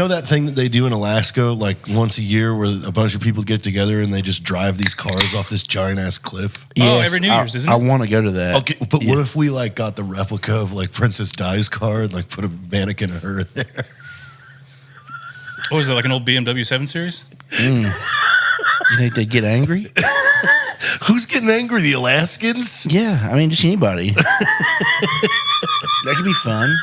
know that thing that they do in Alaska, like once a year, where a bunch of people get together and they just drive these cars off this giant ass cliff? Yes, every New Year's, isn't it? I want to go to that. Okay, but what if we like got the replica of like Princess Di's car and like put a mannequin of her in there? What was it, like an old BMW 7 Series? You think they'd get angry? Who's getting angry? The Alaskans? Yeah, I mean, just anybody. That could be fun.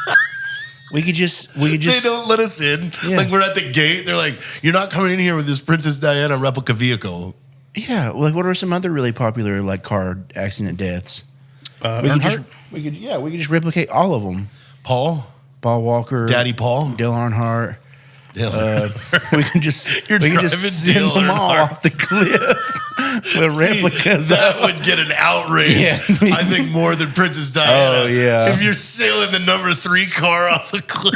We could just. They don't let us in. Yeah. Like we're at the gate. They're like, "You're not coming in here with this Princess Diana replica vehicle." Yeah, like what are some other really popular like car accident deaths? Earnhardt? We could just replicate all of them. Paul Walker, Daddy Paul, Dale Earnhardt. We can just You're we can driving just send Dale them all Earnhardt. off the cliff with replicas. That would get an outrage. Yeah. I think more than Princess Diana. Oh, yeah. If you're sailing the number 3 car off a cliff,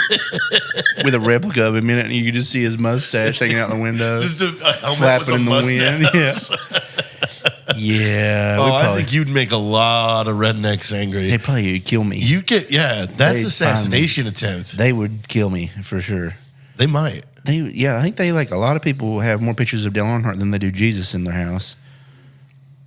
With a replica of him in it, and you can just see his mustache hanging out the window, just a helmet flapping with a in the mustache. wind. Yeah. Oh, I probably, think you'd make a lot of rednecks angry. they probably would kill me. That's They'd assassination attempt. They would kill me for sure. They might. I think they like a lot of people have more pictures of Dale Earnhardt than they do Jesus in their house.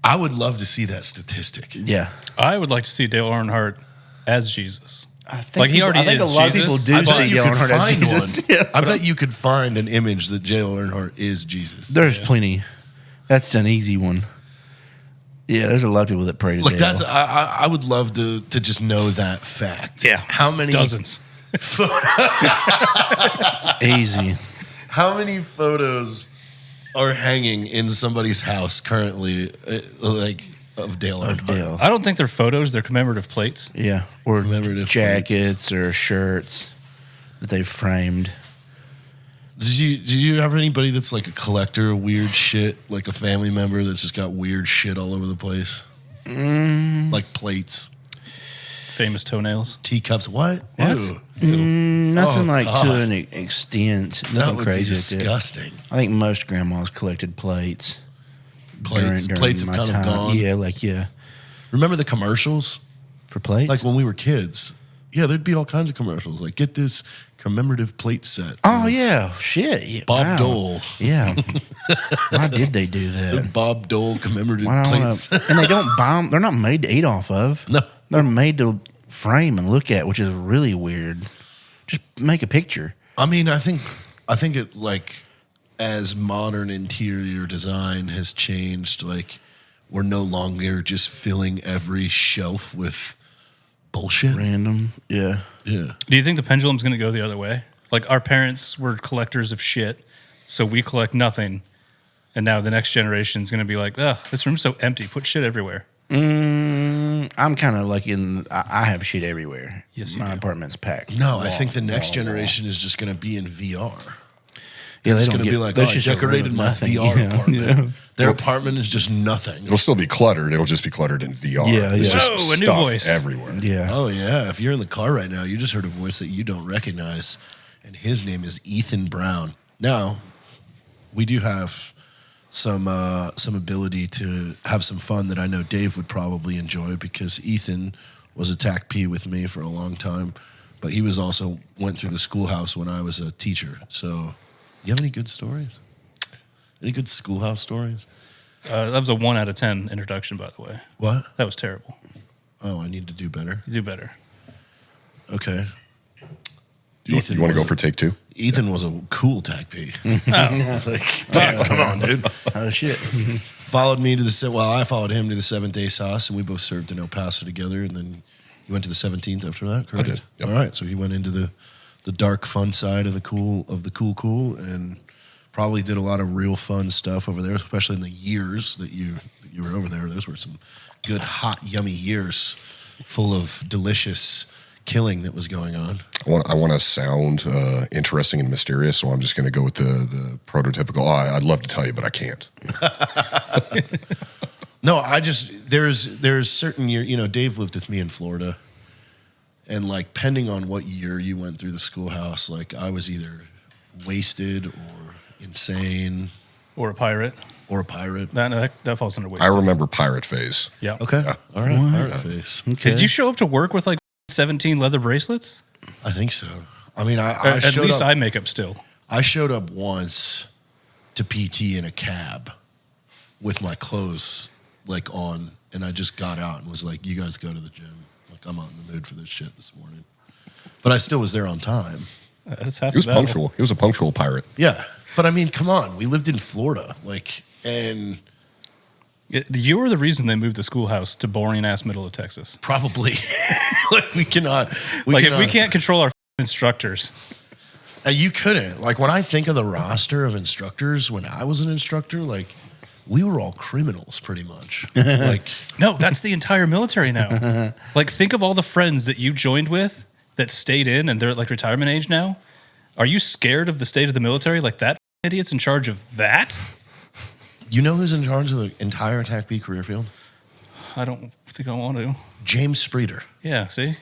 I would love to see that statistic. Yeah, I would like to see Dale Earnhardt as Jesus. I think Like, he already I think is a lot Jesus. of I people do bet see you Dale could Earnhardt as find Jesus. one. Yeah. I bet you could find an image that Dale Earnhardt is Jesus. There's plenty. That's an easy one. Yeah, there's a lot of people that pray to Like Dale. I would love to just know that fact. Yeah. How many Dozens. Easy. How many photos are hanging in somebody's house currently, like of Dale Earnhardt? Dale. I don't think they're photos. They're commemorative plates. Yeah, or Commemorative jackets or shirts that they've framed. Did you have anybody that's like a collector of weird shit, like a family member that's just got weird shit all over the place, like plates, Famous toenails. teacups? What? What? Ew. Nothing Oh, like God. to an extent. That Nothing would crazy. be like that. disgusting. I think most grandmas collected plates. Plates during have my kind of time. gone. Yeah. Remember the commercials? For plates? Like when we were kids. Yeah, there'd be all kinds of commercials. Like, get this commemorative plate set. oh, yeah. Shit. Yeah. Bob wow. Dole. Yeah. Why did they do The that? Bob Dole commemorative Why don't I plates. wanna, and they don't buy them. They're not made to eat off of. No. They're made to frame and look at, which is really weird. Just make a picture. I mean, I think it, like, as modern interior design has changed, like, we're no longer just filling every shelf with bullshit. Random. Yeah. Yeah. Do you think the pendulum's going to go the other way? Like, our parents were collectors of shit, so we collect nothing. And now the next generation is going to be like, ugh, this room's so empty. Put shit everywhere. I'm kind of like I have shit everywhere. Yes, you My do. apartment's packed. No, I think the next generation is just going to be in VR. Yeah, they It's don't going to get, be like, that's I just a room decorated of my nothing. VR Yeah, apartment. yeah. Their apartment is just nothing. It'll still be cluttered. It'll just be cluttered in VR. Yeah, There's yeah. just Whoa, a new stuff voice. everywhere. Yeah. Oh, yeah. If you're in the car right now, you just heard a voice that you don't recognize, and his name is Ethan Brown. Now, we do have some ability to have some fun that I know Dave would probably enjoy, because Ethan was a TACP with me for a long time, but he was also went through the schoolhouse when I was a teacher. So, you have any good stories? Any good schoolhouse stories? That was a 1 out of 10 introduction, by the way. What? That was terrible. Oh, I need to do better. You do better. Okay. You want to go for take 2? Ethan was a cool TACP. Like, damn, come on, dude. Oh shit. Followed me to I followed him to the 7th-day sauce, and we both served in El Paso together, and then he went to the 17th after that, correct? I did, yep. All right, so he went into the dark fun side of the cool, and probably did a lot of real fun stuff over there, especially in the years that you were over there. Those were some good, hot, yummy years full of delicious killing that was going on. I want to sound interesting and mysterious, so I'm just going to go with the prototypical. I'd love to tell you, but I can't. No, there's certain year. Dave lived with me in Florida, and like depending on what year you went through the schoolhouse, like I was either wasted or insane Or a pirate. or a pirate. That falls under weight. I remember pirate phase. Yeah. Okay, Yeah. all right, pirate face. Okay. Did you show up to work with like 17 leather bracelets? I think so. I mean, I At showed least up. eye makeup still. I showed up once to PT in a cab with my clothes like on, and I just got out and was like, "You guys go to the gym. Like I'm not in the mood for this shit this morning." But I still was there on time. That's half He was the battle. punctual. He was a punctual pirate. Yeah, but I mean, come on, we lived in Florida, like, and You were the reason they moved the schoolhouse to boring ass middle of Texas. probably like we cannot. If we can't control our instructors, And you couldn't. Like, when I think of the roster of instructors when I was an instructor, like, we were all criminals pretty much. Like, no, that's the entire military now. Like, think of all the friends that you joined with that stayed in and they're at like retirement age now. Are you scared of the state of the military? Like, that idiot's in charge of that? you know who's in charge of the entire TACP career field? I don't think I want to. James Spreeder. Yeah, see?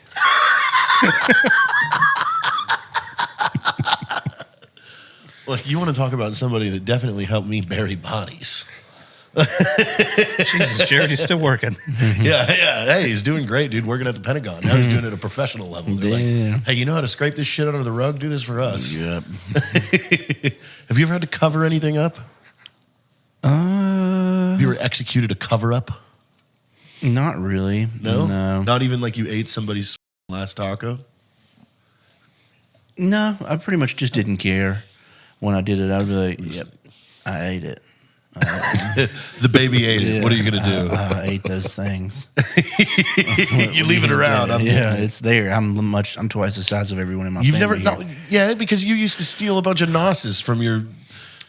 Look, you want to talk about somebody that definitely helped me bury bodies. Jesus, Jared, he's still working. Yeah. Hey, he's doing great, dude, working at the Pentagon. Now he's doing it at a professional level. They're Damn. like, hey, you know how to scrape this shit under the rug? Do this for us. Yep. Have you ever had to cover anything up? Have you ever executed a cover up? Not really. No? No. Not even like you ate somebody's last taco? No, I pretty much just didn't care when I did it. I'd be like, yep, I ate it. The baby ate it. What are you going to do? I ate those things. You leave it around. Yeah, it's there. I'm twice the size of everyone in my You've family. never, yeah, because you used to steal a bunch of Nosses from your.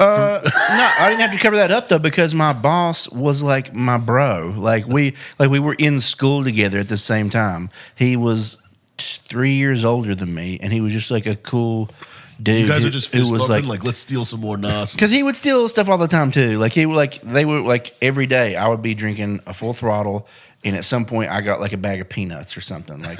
No, I didn't have to cover that up though because my boss was like my bro. Like we were in school together at the same time. He was 3 years older than me, and he was just like a cool dude. You guys are just who fist was bumping, like, let's steal some more Nosses. because he would steal stuff all the time too. Like they were like every day. I would be drinking a full throttle, and at some point I got like a bag of peanuts or something. Like,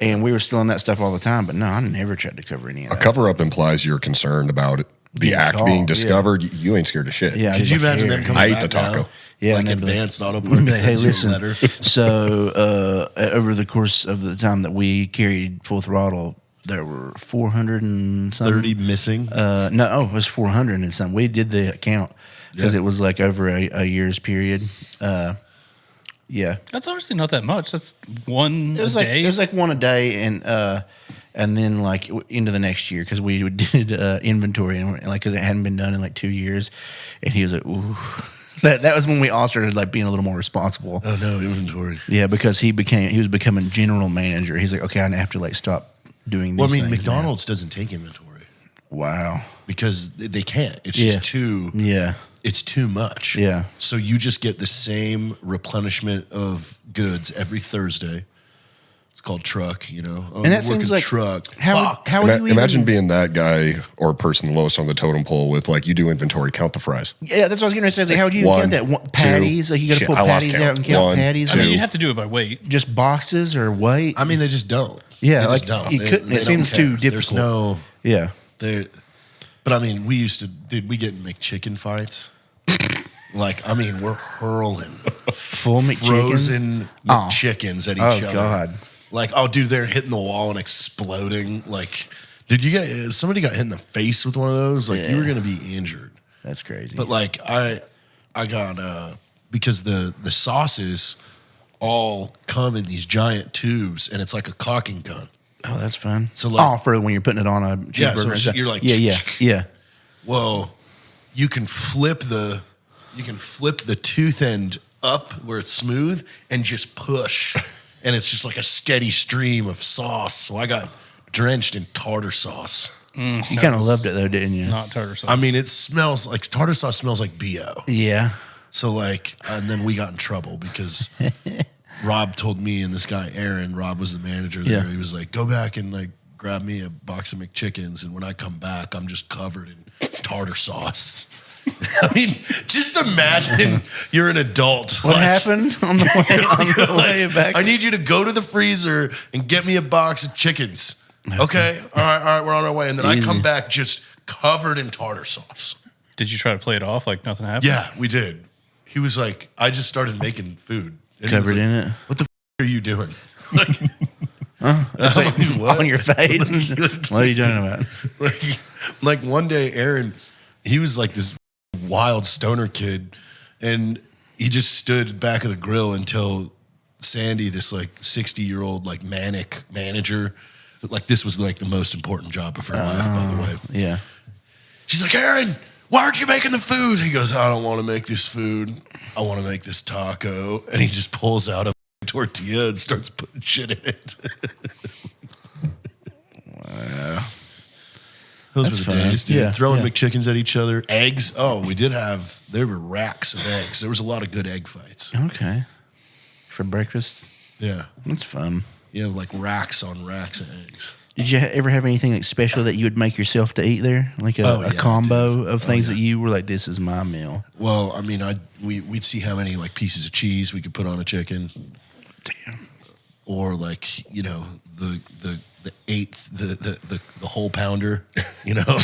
and we were stealing that stuff all the time. But no, I never tried to cover any of A that. cover up implies you're concerned about it. The Yeah, act oh, being yeah. discovered. You ain't scared of shit. Yeah, I Could you didn't imagine care. them coming I ate back the taco. now? Yeah, like and they'd be like, Advanced Auto Hey, Parts sends you a listen. letter. So over the course of the time that we carried full throttle, there were 400 and some. 30 missing. It was 400 and some. We did the count because Yeah. it was like over a year's period. Yeah, That's honestly not that much. That's one it was a like day. it was like one a day, and then like into the next year because we did inventory and like because it hadn't been done in like 2 years, and he was like, ooh. That was when we all started like being a little more responsible. Oh, no, inventory. Yeah, because he was becoming general manager. He's like, okay, I have to like stop doing these. Well, I mean, things now. McDonald's doesn't take inventory Wow. because they can't. It's Yeah. just too. Yeah. It's too much. Yeah. So you just get the same replenishment of goods every Thursday. It's called truck, you know. Oh, And that you're seems working like truck. how Fuck. would you Imagine even, being that guy or person lowest on the totem pole with like you do inventory, count the fries. Yeah, that's what I was going to say. Like, how would you One, count that? Patties, like you got to shit, pull I lost patties count. out and count One, patties. I mean, two. you'd have to do it by weight. Just boxes or weight. I mean, they just don't. Yeah, they like, just don't. you They- couldn't- they it don't seems too care. There's difficult. no. Yeah. There, but I mean, we used to, dude. We get in McChicken fights. Like, I mean, we're hurling Full McChickens. frozen Oh. McChickens at each Oh, other. God. Like, oh, dude, they're hitting the wall and exploding. Like, did you get somebody got hit in the face with one of those? Like, you were gonna be injured. That's crazy. But like, I got because the sauces all come in these giant tubes, and it's like a caulking gun. oh, that's fun. So, like- for when you're putting it on a cheeseburger. Yeah, so and stuff. you're like, yeah. Well, you can flip the tooth end up where it's smooth and just push, and it's just like a steady stream of sauce. So I got drenched in tartar sauce. You kind of loved it though, didn't you? Not tartar sauce. I mean, it smells like tartar sauce smells like BO. Yeah. So like, and then we got in trouble because Rob told me and this guy Aaron, Rob was the manager there. Yeah. He was like, go back and like grab me a box of McChickens, and when I come back, I'm just covered in tartar sauce. I mean, just imagine you're an adult. What like, happened on the way back? I need you to go to the freezer and get me a box of chickens. Okay, all right, we're on our way. And then I come back just covered in tartar sauce. Did you try to play it off like nothing happened? Yeah, we did. He was like, I just started making food. And he was Covered like, in it. What the are you doing? Like, That's like, what? On your face. What are you talking about? Like one day, Aaron, he was like this wild stoner kid, and he just stood back of the grill until Sandy, this like 60-year-old like manic manager, like this was like the most important job of her life, by the way. Yeah. She's like, Aaron, why aren't you making the food? He goes, I don't want to make this food. I want to make this taco. And he just pulls out a tortilla and starts putting shit in it. Wow. Those That's were the fun. days, dude. Yeah, Throwing yeah. McChickens at each other. Eggs. Oh, there were racks of eggs. There was a lot of good egg fights. Okay. For breakfast? Yeah. That's fun. You have like racks on racks of eggs. Did you ever have anything like special that you would make yourself to eat there? Like a combo of things that you were like, this is my meal? Well, I mean, we'd see how many like pieces of cheese we could put on a chicken. Damn. Or like, you know, the eighth, the whole pounder, you know,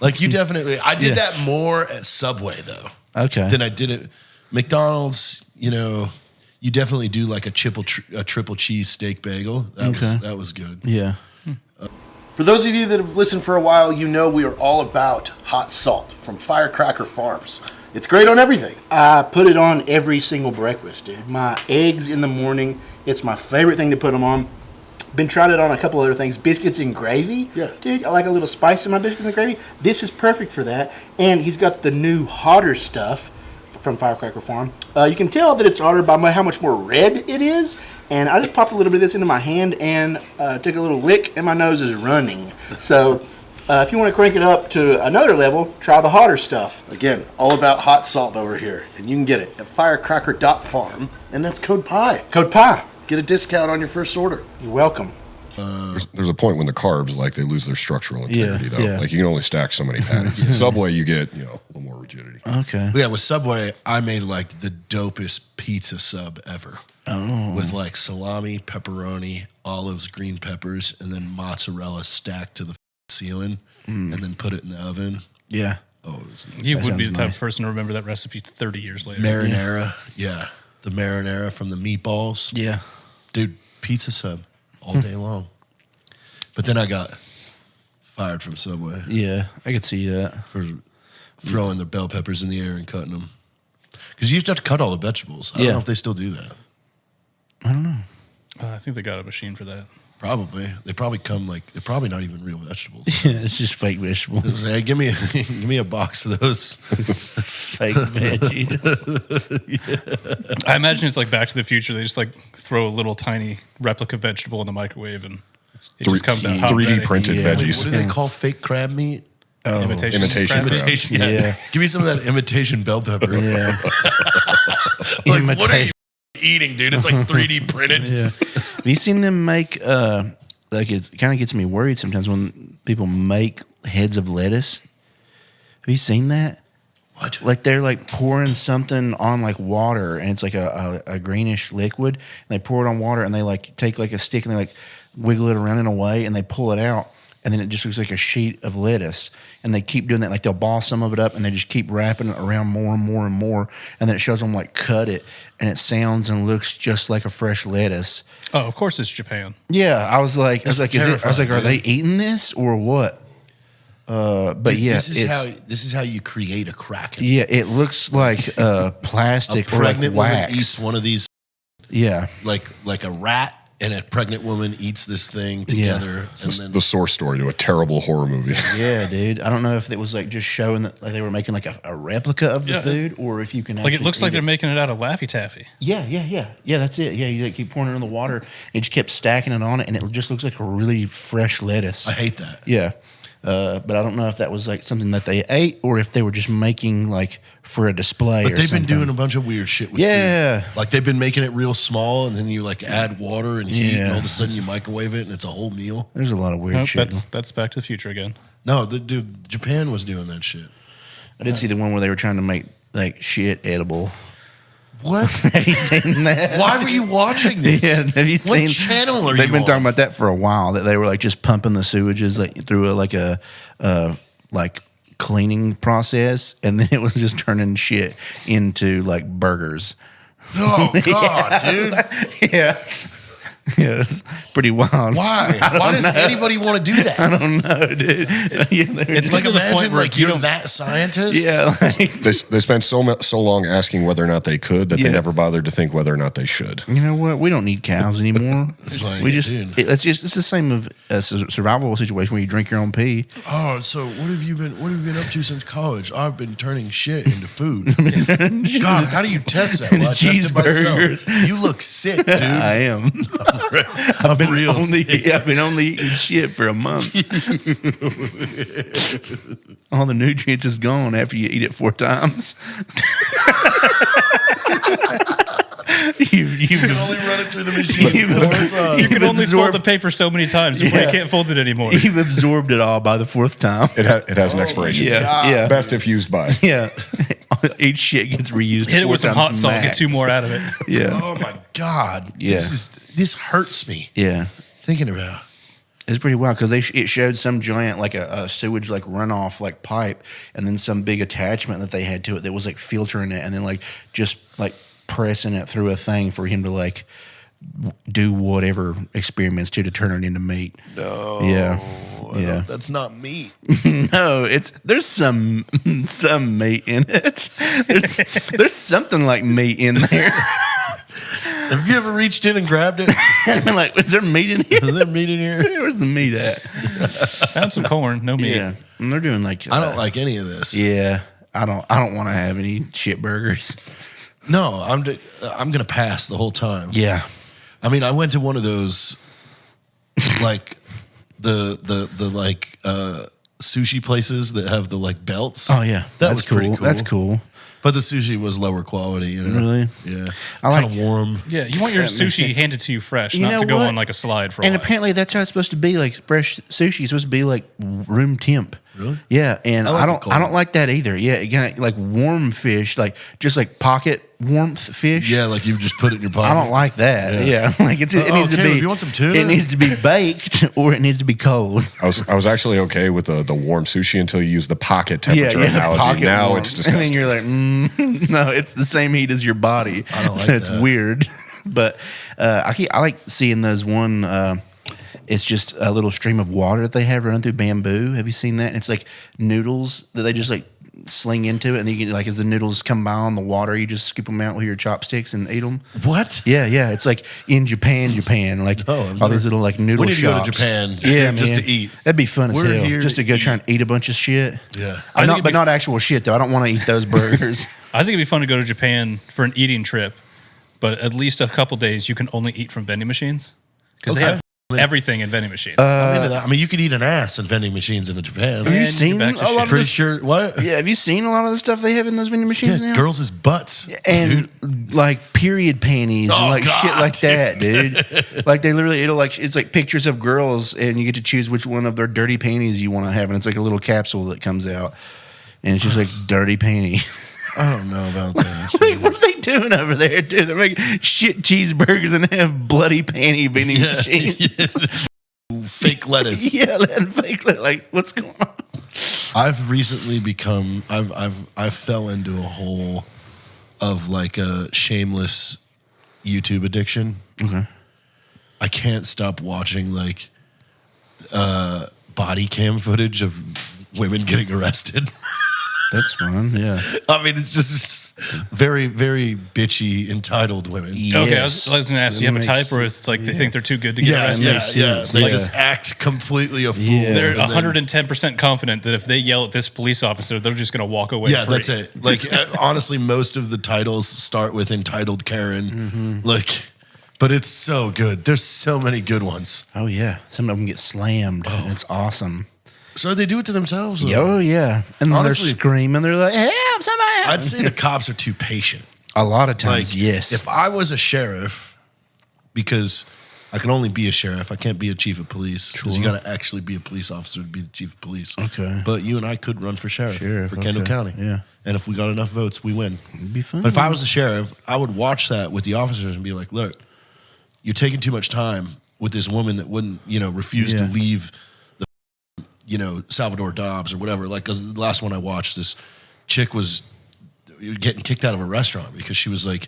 like you definitely, I did that more at Subway though. Okay. Than I did at McDonald's, you know, you definitely do like a triple cheese steak bagel. That was good. Yeah. For those of you that have listened for a while, you know we are all about hot salt from Firecracker Farms. It's great on everything. I put it on every single breakfast, dude. My eggs in the morning, it's my favorite thing to put them on. Been tried it on a couple other things. Biscuits and gravy. Yeah. Dude, I like a little spice in my biscuits and gravy. This is perfect for that. And he's got the new hotter stuff from Firecracker Farm. You can tell that it's hotter by how much more red it is. And I just popped a little bit of this into my hand and took a little lick, and my nose is running. So if you want to crank it up to another level, try the hotter stuff. Again, all about hot salt over here. And you can get it at firecracker.farm, and that's code PIE. Code PIE. Get a discount on your first order. You're welcome. There's a point when the carbs, like, they lose their structural integrity, though. yeah. Like, you can only stack so many patties. At Subway, you get, you know, a little more rigidity. Okay. Yeah, with Subway, I made like the dopest pizza sub ever. Oh. With like salami, pepperoni, olives, green peppers, and then mozzarella stacked to the ceiling, and then put it in the oven. Yeah. Oh, it was You That would be the sounds type nice. of person to remember that recipe 30 years later. marinara. Yeah, the marinara from the meatballs. Yeah. Dude, pizza sub all day long. But then I got fired from Subway Yeah. I could see that. for throwing the bell peppers in the air and cutting them. Because you used to have to cut all the vegetables. I don't Yeah. know if they still do that. I think they got a machine for that. Probably. They probably come like, they're probably not even real vegetables. Yeah, it's just fake vegetables. It's like, hey, give me a box of those. Fake veggies. I imagine it's like Back to the Future. They just like throw a little tiny replica vegetable in the microwave and it just comes out hot 3D ready. printed Yeah. veggies. What do they call fake crab meat? Imitation Imitation crab. crab. Imitation. Yeah. Yeah. Give me some of that imitation bell pepper. Yeah. Like, what are you eating, dude? It's like 3D printed. Yeah. Have you seen them make, like, it kind of gets me worried sometimes when people make heads of lettuce. Have you seen that? What? Like, they're like pouring something on like water and it's like a greenish liquid. And they pour it on water and they like take like a stick and they like wiggle it around in a way and they pull it out. And then it just looks like a sheet of lettuce. And they keep doing that. Like, they'll ball some of it up and they just keep wrapping it around more and more and more. And then it shows them, like, cut it. And it sounds and looks just like a fresh lettuce. Oh, of course it's Japan. Yeah. I was like, That's are terrifying, they eating this or what? But yeah, this is how you create a kraken. yeah, it looks like plastic A or like pregnant woman wax. eats one of these, Yeah. like a rat, and a pregnant woman eats this thing together. It's And the then source story to a terrible horror movie. Yeah, dude. I don't know if it was like just showing that like they were making like a replica of the Yeah. food or if you can Like it actually looks like eat they're it. making it out of Laffy Taffy. Yeah, that's it. Yeah, you like keep pouring it in the water. It just kept stacking it on it, and it just looks like a really fresh lettuce. I hate that. Yeah, but I don't know if that was like something that they ate or if they were just making like for a display. But or they've something. been doing a bunch of weird shit with Yeah. food. Like they've been making it real small, and then you like add water and heat, and all of a sudden you microwave it, and it's a whole meal. There's a lot of weird Nope, shit. that's Back to the Future again. No, dude, Japan was doing that shit. I did see the one where they were trying to make like shit edible. What? Have you seen that? Why were you watching this? Yeah, have you seen? What channel are They've you been on? talking about that for a while. That they were like just pumping the sewages like through a cleaning process, and then it was just turning shit into like burgers. Oh God, dude! Yeah, Yeah, it's pretty wild. Why? Why does anybody want to do that? I don't know, dude. It's Like to the point imagine where like you you're don't. that scientist. Yeah, like, They spent so long asking whether or not they could that Yeah. they never bothered to think whether or not they should. you know what? We don't need cows anymore. like, we just dude. it's the same of a survival situation where you drink your own pee. Oh, so what have you been up to since college? I've been turning shit into food. God, how do you test that? Well, I tested myself. Cheeseburgers. You look sick, dude. I am. I've been real sick. I've been only eating shit for a month. All the nutrients is gone after you eat it 4 times. You can only run it through the machine. You can only fold the paper so many times before you can't fold it anymore. You've absorbed it all by the 4th time. It has an expiration. Yeah, date. yeah. Best if used by. Yeah. Each shit gets reused. Hit it 4 with some times hot salt, max. get 2 more out of it. Yeah. Oh my God. Yeah. This hurts me Yeah. thinking about. It's pretty wild because it showed some giant like a sewage like runoff like pipe, and then some big attachment that they had to it that was like filtering it, and then like just like pressing it through a thing for him to like do whatever experiments to turn it into meat. No. Yeah. Yeah. That's not meat. No, there's some meat in it. There's something like meat in there. Have you ever reached in and grabbed it? I'm like, is there meat in here? Is there meat in here? Where's the meat at? Found some corn, no meat. Yeah, and they're doing like I don't like any of this. Yeah, I don't want to have any shit burgers. No, I'm gonna pass the whole time. Yeah, I mean, I went to one of those, like the like sushi places that have the like belts. Oh yeah, that was pretty cool. That's cool. But the sushi was lower quality. You know? Really? Yeah. I Kind like- of warm. Yeah, you want your sushi handed to you fresh, You not know to go what? on like a slide for a And while. apparently that's how it's supposed to be. Like fresh sushi is supposed to be like room temp. Really? Yeah, and I like it cold. I don't like that either. Yeah, again, like warm fish, like just like pocket warmth fish. Yeah, like you just put it in your pocket. I don't like that. Yeah, like it needs to Caleb, be. you want some tuna? It needs to be baked or it needs to be cold. I was actually okay with the warm sushi until you use the pocket temperature analogy. pocket Now warm. it's disgusting. And then you're like, no, it's the same heat as your body. I don't like so it's that. weird. But I like seeing those one. It's just a little stream of water that they have running through bamboo. Have you seen that? And it's like noodles that they just like sling into it, and you can, like as the noodles come by on the water, you just scoop them out with your chopsticks and eat them. What? Yeah, yeah. It's like in Japan, like Oh, I've all never- these little like noodle We need to go to shops. Japan Yeah, just man. to eat. That'd be fun as We're hell. here Just to to go eat. try and eat a bunch of shit. Yeah. I think Not, it'd but be not actual shit though. I don't want to eat those burgers. I think it'd be fun to go to Japan for an eating trip, but at least a couple days you can only eat from vending machines because they Okay. have everything in vending machines. I'm into that. I mean, you could eat an ass in vending machines in Japan. Have you And seen you're a back to lot shit. of Pretty this? sure. What? Yeah, have you seen a lot of the stuff they have in those vending machines Yeah, now? girls' butts. And dude. like period panties Oh, and like shit God, like that, dude. Like they literally, it's like pictures of girls, and you get to choose which one of their dirty panties you want to have, and it's like a little capsule that comes out, and it's just like dirty panties. I don't know about that. Like, what are they doing over there, dude? They're making shit cheeseburgers and they have bloody panty vending machines. Fake lettuce. Yeah, and fake. Like, what's going on? I've recently become. I've fell into a hole of like a shameless YouTube addiction. Okay. I can't stop watching like body cam footage of women getting arrested. That's fun. Yeah. I mean, it's just very, very bitchy, entitled women. Okay, I was going to ask, do you have a That type makes- where it's like they think they're too good to get Yeah, arrested? yeah, makes yeah. sense. They Yeah. just act completely a fool. Yeah. They're and then- 110% confident that if they yell at this police officer, they're just going to walk away Yeah, free. that's it. Like honestly, most of the titles start with entitled Karen. Like, but it's so good. There's so many good ones. Oh yeah. Some of them get slammed. Oh. It's awesome. So they do it to themselves. though. Oh yeah. And then Honestly- they're screaming. They're like, "Help! Somebody!" help." I'd say the cops are too patient. A lot of Like, times, yes. If I was a sheriff, because I can only be a sheriff, I can't be a chief of police because you got to actually be a police officer to be the chief of police. Okay. But you and I could run for sheriff for Kendall okay. County. Yeah. And if we got enough votes, we win. It'd be fun. But if I was a sheriff, I would watch that with the officers and be like, look, you're taking too much time with this woman that wouldn't, refuse to Yeah. leave the, Salvador Dobbs or whatever. Like, 'cause the last one I watched, this chick was getting kicked out of a restaurant because she was like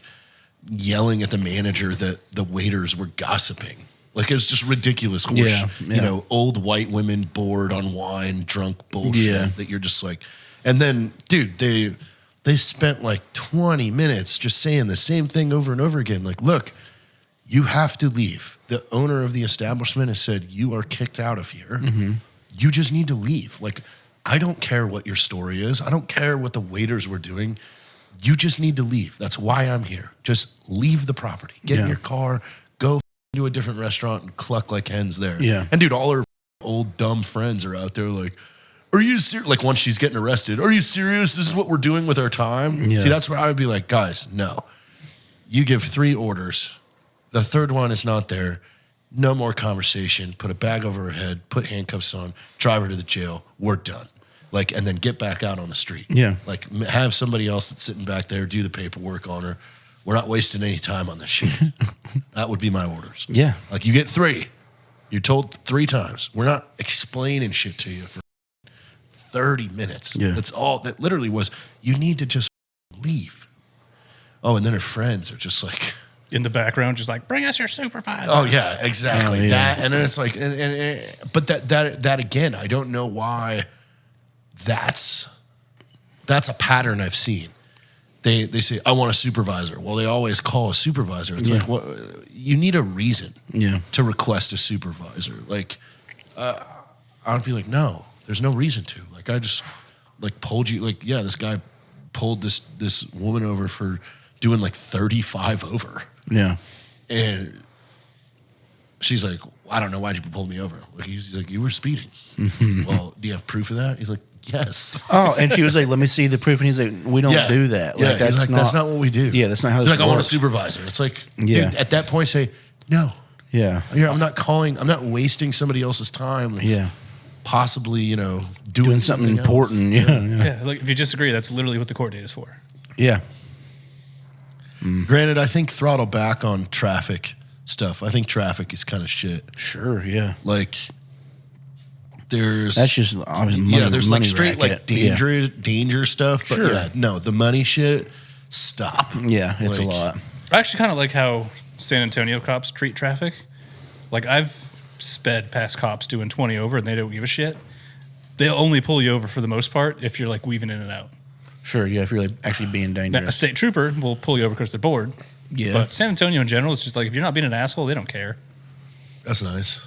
yelling at the manager that the waiters were gossiping. Like it was just ridiculous horse. Yeah, You yeah. know, old white women bored on wine, drunk bullshit. Yeah. That you're just like, and then, dude, they spent like 20 minutes just saying the same thing over and over again. Like, look, you have to leave. The owner of the establishment has said you are kicked out of here. You just need to leave. Like, I don't care what your story is. I don't care what the waiters were doing. You just need to leave. That's why I'm here. Just leave the property. Get in Yeah. your car, go to a different restaurant and cluck like hens there. Yeah. And dude, all her old dumb friends are out there like, are you serious? Like once she's getting arrested, are you serious? This is what we're doing with our time? Yeah. See, that's where I would be like, guys, no. You give 3 orders. The third one is not there. No more conversation. Put a bag over her head, put handcuffs on, drive her to the jail. We're done. Like, and then get back out on the street. Yeah. Like, have somebody else that's sitting back there do the paperwork on her. We're not wasting any time on this shit. That would be my orders. Yeah. Like, you get 3. You're told 3 times. We're not explaining shit to you for 30 minutes. Yeah. That's all. That literally was, you need to just leave. Oh, and then her friends are just like, In the background, just like, bring us your supervisor. oh yeah, exactly. Oh, yeah. That, and then it's like, but that again, I don't know why. That's a pattern I've seen. They say, I want a supervisor. Well, they always call a supervisor. It's like, what? You need a reason Yeah. to request a supervisor. Like, I'd be like, no, there's no reason to. Like, I just like pulled you. Like, yeah, this guy pulled this woman over for doing like 35 over. Yeah. And she's like, I don't know why'd you pull me over. Like, he's like, you were speeding. Well, do you have proof of that? He's like, yes. Oh, and she was like, let me see the proof. And he's like, we don't Yeah. do that. Yeah, Like, he's like, that's not what we do. Yeah, that's not how He's this like, I want a works. supervisor. It's like, Yeah. dude, at that point, say, no. Yeah. I'm not wasting somebody else's time. That's Yeah. possibly, Doing something else. important. Yeah. Yeah. Yeah, like if you disagree, that's literally what the court date is for. Yeah. Granted, I think throttle back on traffic stuff. I think traffic is kind of shit. Sure. Yeah. Like, there's That's just obviously money, there's money like straight racket. like danger stuff. But Sure. yeah, no, the money shit, stop. Yeah, it's a Like, lot. I actually kind of like how San Antonio cops treat traffic. Like I've sped past cops doing 20 over and they don't give a shit. They'll only pull you over for the most part if you're like weaving in and out. Sure. Yeah. If you're like actually being Now, a dangerous. state trooper will pull you over because they're bored. Yeah. But San Antonio in general is just like if you're not being an asshole, they don't care. That's nice.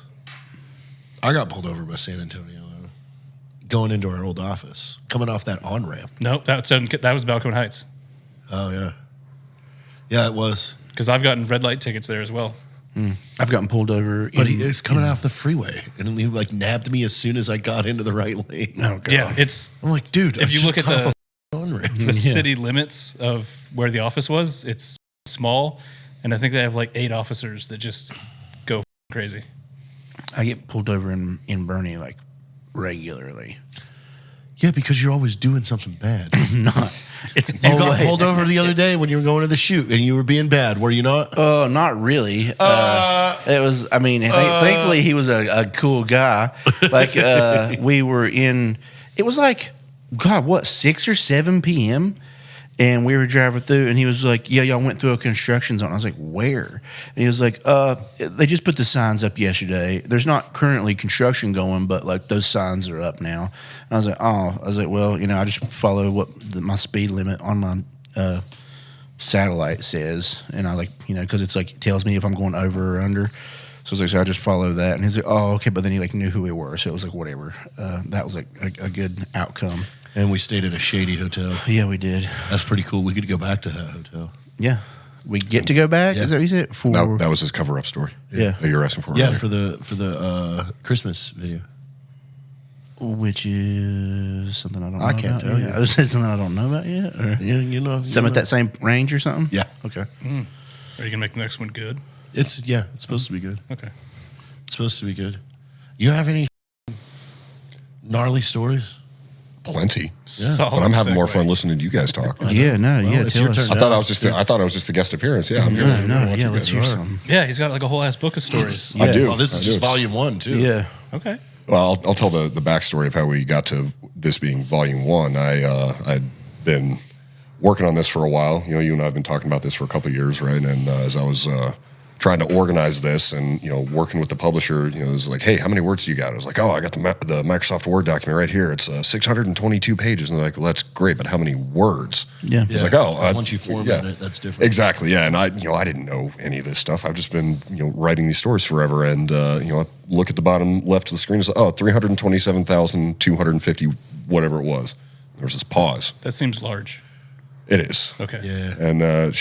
I got pulled over by San Antonio though, going into our old office, coming off that on ramp. Nope, that was Balcone Heights. Oh yeah, yeah, it was. Because I've gotten red light tickets there as well. I've gotten pulled over. But he was coming off the freeway, and he like nabbed me as soon as I got into the right lane. Oh, God. Yeah, it's I'm like, dude, if you look at the on-ramp. the city limits of where the office was, it's small, and I think they have like 8 officers that just go crazy. I get pulled over in Bernie like regularly. Yeah, because you're always doing something bad. Not. It's You got pulled over the other day when you were going to the shoot, and you were being bad. Were you not? Not really. It was. I mean, thankfully he was a cool guy. Like we were in. It was like, God, what 6 or 7 p.m. And we were driving through, and he was like, "Yeah, y'all went through a construction zone." I was like, "Where?" And he was like, "They just put the signs up yesterday. There's not currently construction going, but like those signs are up now." And I was like, "Oh," I was like, "Well, I just follow what my speed limit on my satellite says, and I like, because it's like it tells me if I'm going over or under." So I was like, so I just follow that, and he's like, "Oh, okay," but then he like knew who we were, so it was like whatever. That was like a good outcome. And we stayed at a shady hotel. Yeah, we did. That's pretty cool. We could go back to that hotel. Yeah. We get to go back? Yeah. Is that what you said? For That was his cover-up story. Yeah. That you're asking for. Yeah, earlier. for the Christmas video. which is something I don't know I can't about tell yet. you. Is it something I don't know about yet? Or Yeah, something at that same range or something? Yeah, Okay. Are you gonna make the next one good? it's supposed to be good. Okay. It's supposed to be good. You have any gnarly stories? Plenty. Solid But I'm having more segue. fun listening to you guys talk. Yeah, no, Well, yeah. it's Tell your us. turn. I thought I was just a guest appearance. Yeah, I'm here. No, no, What yeah, you let's guys hear are. some. Yeah, he's got like a whole ass book of stories. I do. Well, this I is do. just It's- volume 1 too. Yeah. Okay. Well, I'll tell the backstory of how we got to this being volume 1. I'd been working on this for a while. You and I have been talking about this for a couple of years, right? And as I was trying to organize this, and working with the publisher, it was like, hey, how many words do you got? I was like, oh, I got the Microsoft Word document right here. It's 622 pages, and they're like, well, that's great, but how many words? Yeah, it's like, oh, once you format it, that's different. Exactly, yeah. And I didn't know any of this stuff. I've just been writing these stories forever, and I look at the bottom left of the screen, it's like, oh, 327,250, whatever it was. There's this pause. That seems large. It is. Okay. Yeah. And they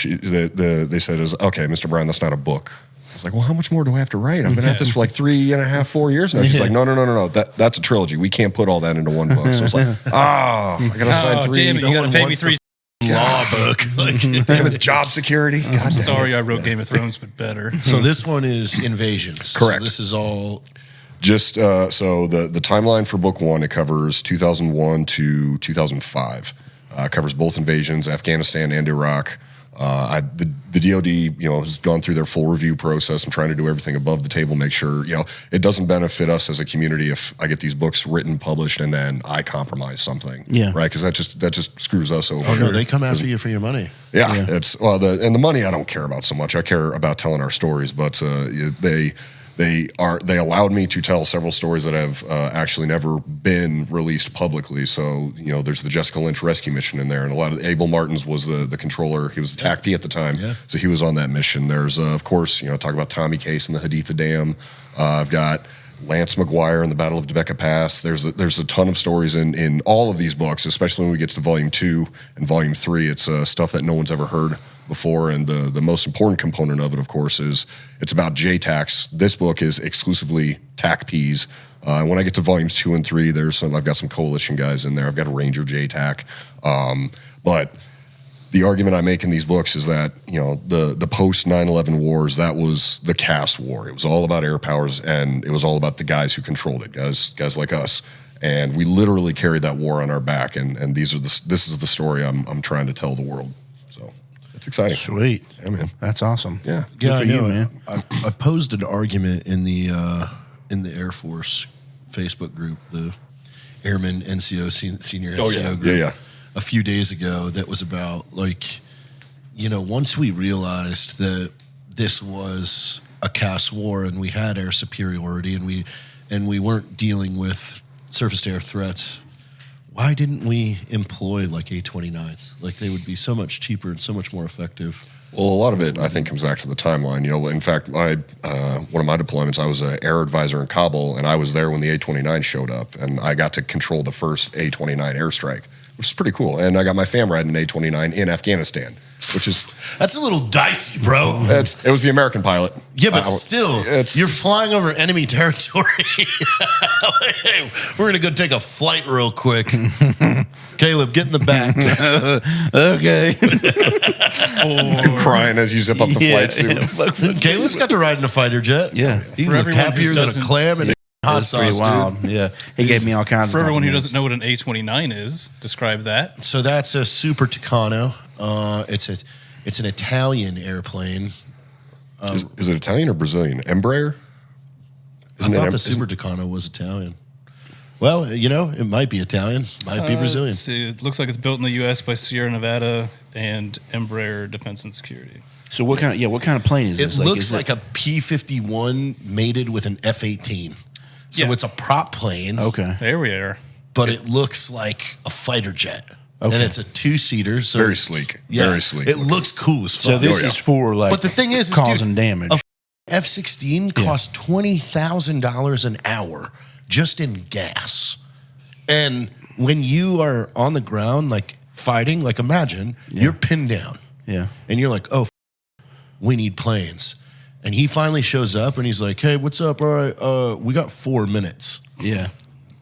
said, okay, Mr. Brown, that's not a book. I was like, well, how much more do I have to write? I've been at this for like 3.5, 4 years now. She's like, no. That's a trilogy. We can't put all that into one book. So it's like, I got to sign 3. Damn it, you got to pay me 3. Law book. Damn it, job security. I'm sorry I wrote Game of Thrones, but better. So this one is Invasions. Correct. So this is all... Just so the timeline for book 1, it covers 2001 to 2005. Covers both invasions, Afghanistan and Iraq. The DoD, has gone through their full review process. I'm trying to do everything above the table, make sure, it doesn't benefit us as a community if I get these books written, published, and then I compromise something. Yeah. Right? Because that just screws us over. Oh, no, they come after you for your money. Yeah. It's the money I don't care about so much. I care about telling our stories, but they allowed me to tell several stories that have actually never been released publicly. So, there's the Jessica Lynch rescue mission in there, and a lot of Abel Martins was the controller. He was the TACP at the time, so he was on that mission. There's, of course, talk about Tommy Case and the Haditha Dam. I've got Lance McGuire and the Battle of Tobacco Pass. There's a ton of stories in all of these books, especially when we get to Volume 2 and Volume 3. It's stuff that no one's ever heard before, and the most important component of it, of course, is it's about JTACs. This book is exclusively TACPs. When I get to Volumes 2 and 3, I've got some coalition guys in there. I've got a Ranger JTAC. But the argument I make in these books is that, the post 9/11 wars, that was the caste war. It was all about air powers, and it was all about the guys who controlled it, guys like us. And we literally carried that war on our back, and this is the story I'm trying to tell the world. So it's exciting. Sweet. Yeah, man. That's awesome. Yeah. Good Yeah, for I know. you, man. I posed an argument in the Air Force Facebook group, the Airman NCO Senior NCO group. Yeah. A few days ago, that was about once we realized that this was a caste war and we had air superiority and we weren't dealing with surface-to-air threats, why didn't we employ like A-29s? Like, they would be so much cheaper and so much more effective. Well, a lot of it, I think, comes back to the timeline. In fact, one of my deployments, I was an air advisor in Kabul, and I was there when the A-29 showed up, and I got to control the first A-29 airstrike, which is pretty cool. And I got my fam riding an A-29 in Afghanistan, which is... That's a little dicey, bro. It was the American pilot. Yeah, but still, you're flying over enemy territory. Hey, we're going to go take a flight real quick. Caleb, get in the back. Okay. You're crying as you zip up the flight suit. Caleb's got to ride in a fighter jet. Yeah. He's happier than a clam and hot That's pretty sauce, wild. dude. Yeah. He gave me all kinds For of everyone who compliments. doesn't know what an A-29 is, describe that. So that's a Super Tucano. It's an Italian airplane. Is it Italian or Brazilian? Embraer? I thought the Super Tucano was Italian. Well, it might be Italian, might be Brazilian. Let's see. It looks like it's built in the U.S. by Sierra Nevada and Embraer Defense and Security. So what kind of plane is It this? looks like a P-51 mated with an F-18. So Yeah. it's a prop plane. Okay. There we are. But it looks like a fighter jet. Okay. And it's a 2-seater. So Very it's- sleek. Yeah, Very sleek. It looks cool as fuck. So this is for But the thing is, causing dude, damage. a F-16 costs $20,000 an hour just in gas. And when you are on the ground, like fighting, like imagine you're pinned down. Yeah. And you're like, we need planes. And he finally shows up and he's like, hey, what's up? All right, we got 4 minutes Yeah.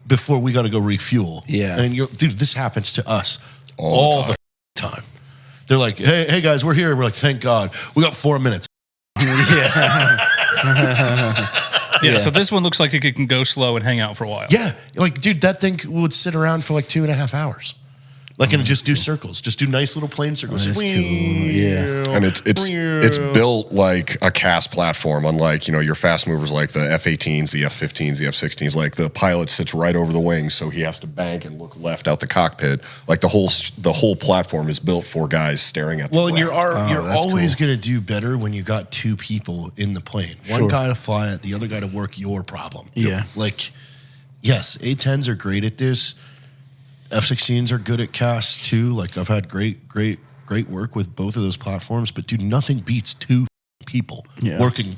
before we got to go refuel. Yeah. And dude, this happens to us All all the time. They're like, hey guys, we're here. We're like, thank God. We got 4 minutes. Yeah, so this one looks like it can go slow and hang out for a while. Yeah. Like, dude, that thing would sit around for like 2.5 hours. Like, and just do circles. Just do nice little plane circles. That's cool. Yeah. And it's built like a cast platform, unlike your fast movers like the F-18s, the F-15s, the F-16s. Like the pilot sits right over the wing, so he has to bank and look left out the cockpit. Like the whole platform is built for guys staring at the Well, and ground. you're always going to do better when you got two people in the plane. One guy to fly it, the other guy to work your problem. Yeah. Like, yes, A-10s are great at this. F-16s are good at cast too. Like, I've had great work with both of those platforms. But dude, nothing beats two people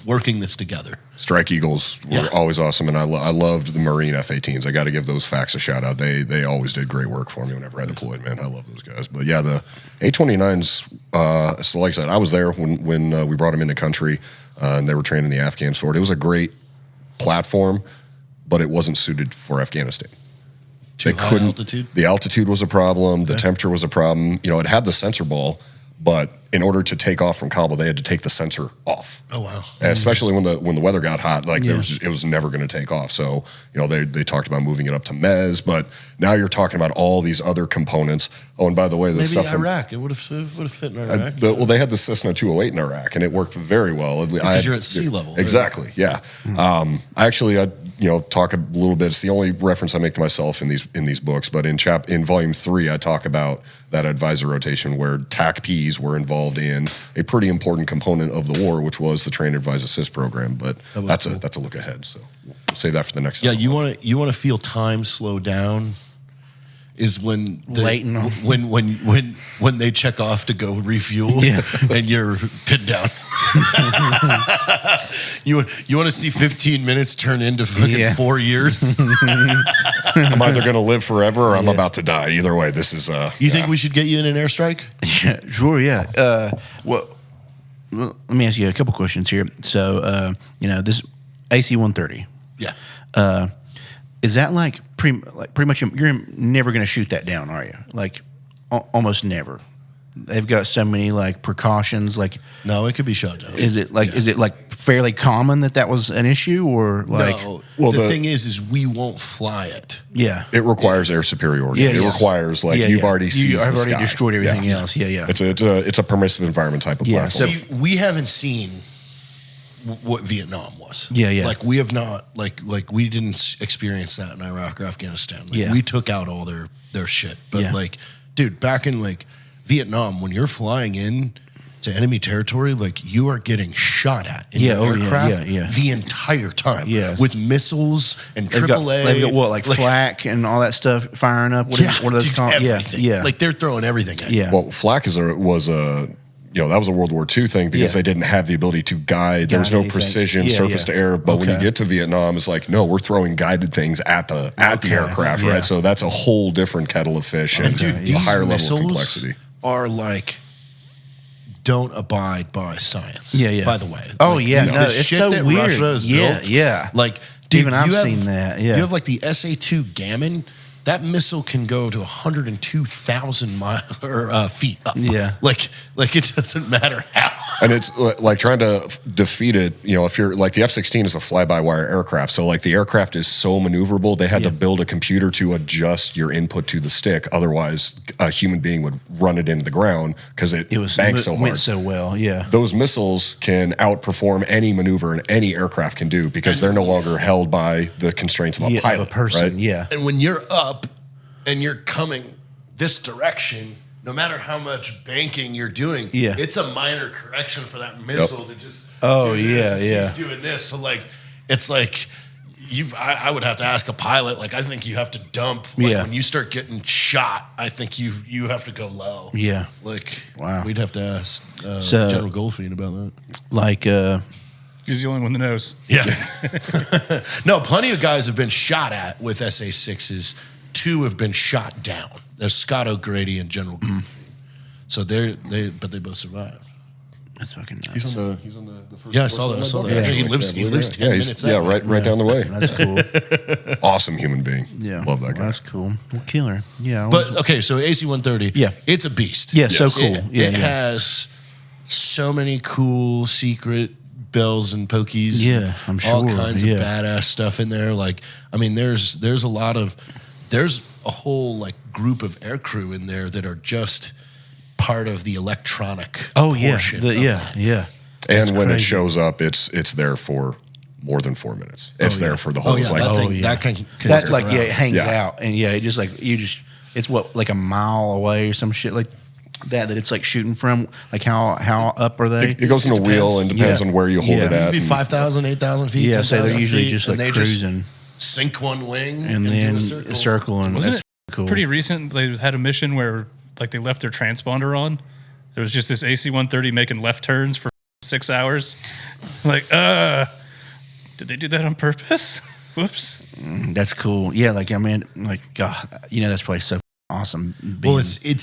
working this together. Strike Eagles were always awesome, and I loved the Marine F-18s. I got to give those facts a shout out. They always did great work for me whenever I deployed. Man, I love those guys. But yeah, the A-29s. So like I said, I was there when we brought them into country, and they were training the Afghans for it. It was a great platform, but it wasn't suited for Afghanistan. Too high altitude? The altitude was a problem. The temperature was a problem. It had the sensor ball, but in order to take off from Kabul, they had to take the sensor off. Oh wow! And especially when the weather got hot, like it was never going to take off. So they talked about moving it up to Mez, but now you're talking about all these other components. Oh, and by the way, the Maybe stuff Iraq. It would have fit in Iraq. they had the Cessna 208 in Iraq, and it worked very well. Because you're at sea level. Right? Exactly. Yeah. I talk a little bit. It's the only reference I make to myself in these books. But in volume 3, I talk about that advisor rotation where TACPs were involved in a pretty important component of the war, which was the Train, Advise, Assist program. But that's a look ahead. So we'll save that for the next. Yeah, you want to feel time slow down. Is when when they check off to go refuel, and you're pinned down. you want to see 15 minutes turn into fucking 4 years. I'm either going to live forever or I'm about to die. Either way, this is. You think we should get you in an airstrike? Yeah, sure. Yeah. Well, let me ask you a couple questions here. So, this AC-130. Yeah. Is that like pretty much you're never going to shoot that down, are you? Like almost never. They've got so many like precautions. Like no, it could be shot down. Is it like fairly common that was an issue or like? No. Well, the thing is we won't fly it. Yeah. It requires air superiority. Yeah, it requars you've already seized I've the already sky. destroyed everything else. Yeah. It's a permissive environment type of platform. So we haven't seen what Vietnam was. Yeah. Like we have not, like we didn't experience that in Iraq or Afghanistan. Like we took out all their shit. But dude, back in Vietnam, when you're flying in to enemy territory, you are getting shot at in your aircraft the entire time. With missiles and AAA. They've got flak and all that stuff firing up. What are those called? Everything. Yeah. Like they're throwing everything at you. Well, flak was a that was a World War II thing because they didn't have the ability to guide. There was no precision, surface to air. But when you get to Vietnam, it's like, no, we're throwing guided things at the aircraft, right? So that's a whole different kettle of fish and dude, a higher level of missiles complexity. Are don't abide by science. Yeah. By the way. No, it's shit so that weird. Russia has built. Yeah. Dude, even I've seen that. Yeah. You have the SA-2 Gammon. That missile can go to 102,000 feet up. Yeah. It doesn't matter how. And it's like trying to defeat it. If you're the F-16 is a fly-by-wire aircraft, so the aircraft is so maneuverable. They had to build a computer to adjust your input to the stick. Otherwise, a human being would run it into the ground because it banks so hard. Went so well. Yeah. Those missiles can outperform any maneuver and any aircraft can do because they're no longer held by the constraints of a pilot, of a person. Right? Yeah. And when you're up and you're coming this direction, no matter how much banking you're doing, it's a minor correction for that missile to just do this as he's doing this. So it's I would have to ask a pilot. I think you have to dump. When you start getting shot, I think you have to go low. Yeah. Wow. We'd have to ask General Goldfein about that. He's the only one that knows. Yeah. No, plenty of guys have been shot at with SA-6s. 2 have been shot down. There's Scott O'Grady and General Goldfein. So they both survived. That's fucking nuts. He's on the first. Yeah, I saw that. Yeah. He lives 10 minutes. Right down the way. That's cool. Awesome human being. Yeah. Love that guy. That's cool. Well, killer. Yeah. But okay, so AC-130. Yeah. It's a beast. Yeah, so cool. It has so many cool secret bells and pokies. Yeah, I'm sure. All kinds of badass stuff in there. There's a whole like group of aircrew in there that are just part of the electronic. Oh yeah, portion of yeah. And when it crazy. shows up, it's there for more than 4 minutes. It's there for the whole. Oh yeah, it's like, that thing, yeah. that can That's stick like around. it hangs Yeah. out, and it just like it's what like a mile away or some shit like that it's like shooting from. Like how up are they? it goes in a wheel and depends Yeah. on where you hold Yeah. it at. Maybe and- 5,000, 8,000 feet. Yeah, so 10,000 they're usually feet, just and like they cruising, sink one wing and do then a a circle. circle, and Wasn't that's it cool. pretty recent? They had a mission where like they left their transponder on. There was just this AC-130 making left turns for 6 hours. Like, did they do that on purpose? Whoops. That's cool. Yeah, like I mean, like God, that's probably so awesome. Well, being-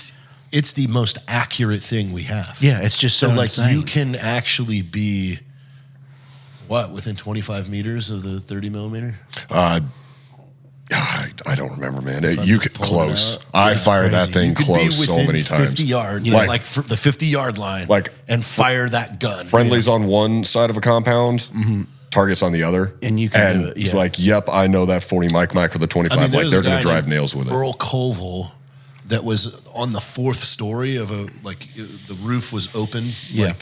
it's the most accurate thing we have. yeah, it's just so So like insane. you can actually be within 25 meters of the 30 millimeter. I don't remember, man. I'm You just could pulling it close. out. I fired that crazy. thing You could close be so within many 50 times. yards, Like- like for the 50-yard line, Like- and fire that gun. Friendlies on one side of a compound, targets on the other, And you can do it, It's yeah. like, yep, I know that 40 mic with a 25. Like there's they're a going guy to drive named nails with it. Earl Colville that was on the 4th story of the roof was open, Yeah.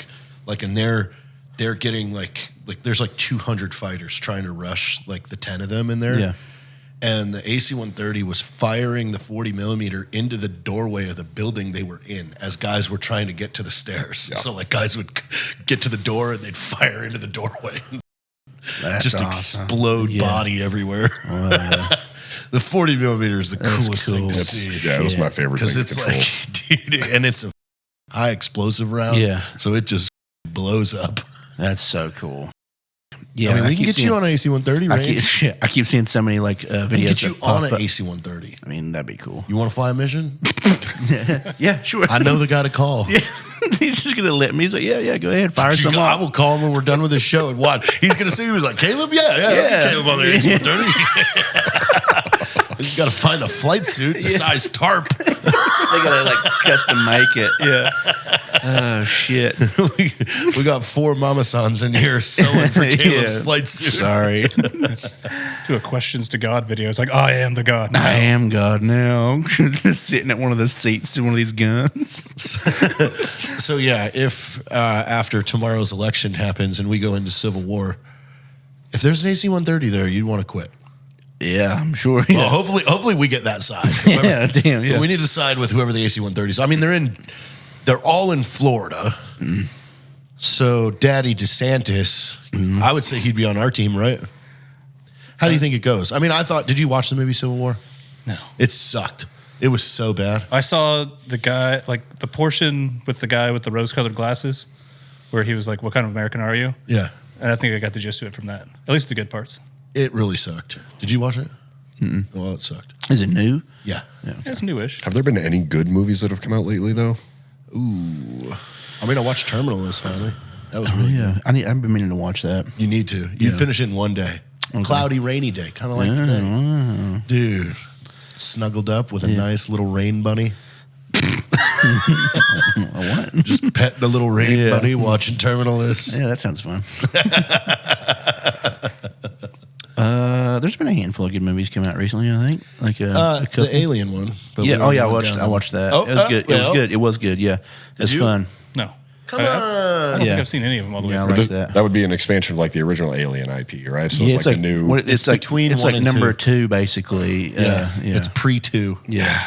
and they're getting like there's like 200 fighters trying to rush like the 10 of them in there. Yeah. And the AC-130 was firing the 40 millimeter into the doorway of the building they were in as guys were trying to get to the stairs. Yeah. So like guys would get to the door and they'd fire into the doorway. That's Just awesome. explode Yeah. body everywhere. The 40 millimeter is the coolest thing to cool. see. Yeah, it was my favorite thing Because to it's control. like, dude, and it's a high explosive round. Yeah. So it just blows up. That's so cool. Yeah, I mean, we can keep get seeing- you on an AC-130 I range. keep, I keep seeing so many like We can videos. get you that pop on an up. AC-130. I mean, that'd be cool. You want to fly a mission? Yeah, sure. I know the guy to call. He's just gonna let me. He's like, yeah, go ahead, fire some I off. will call him when we're done with this show and watch. He's going to see. He was like, Caleb? Yeah. Caleb on the AC-130. You got to find a flight suit, size tarp. They gotta like custom make it. Yeah. Oh shit. we got 4 mama sons in here sewing for Caleb's Yeah. flight suit. Sorry. Do a questions to God video. It's like, I am the God. I am God now. Just sitting at one of the seats to one of these guns. So yeah, if after tomorrow's election happens and we go into civil war, if there's an AC-130 there, you'd want to quit. Yeah, I'm sure. Well, Yeah. hopefully we get that side. Yeah, damn. Yeah. We need to side with whoever the AC-130 is. I mean, they're all in Florida. So Daddy DeSantis, I would say he'd be on our team, right? How do you think it goes? I mean, did you watch the movie Civil War? No. It sucked. It was so bad. I saw the guy, like the portion with the guy with the rose-colored glasses, where he was like, "What kind of American are you?" Yeah. And I think I got the gist of it from that. At least the good parts. It really sucked. Did you watch it? Well, it sucked. Is it new? Yeah. Yeah, it's newish. Have there been any good movies that have come out lately, though? I mean, I watched Terminalist finally. That was really good. Yeah. I've been meaning to watch that. You need to. You finish it in one day. Cloudy, rainy day, kind of like today. Dude, snuggled up with a nice little rain bunny. What? Just petting a little rain bunny, watching Terminalist. Yeah, that sounds fun. There's been a handful of good movies come out recently. I think, like a couple. The Alien one. But Yeah. we Oh yeah, already went I down watched that. Oh, It was good. It was good. It was good. Yeah, it's you? fun. No. Come I on. don't think Yeah. I've seen any of them all the way Yeah, I through. like that. That would be an expansion of like the original Alien IP, right? So Yeah, it's like a new. It's like between It's one like and number 2. 2, basically. Yeah. Yeah. It's pre-2. Yeah.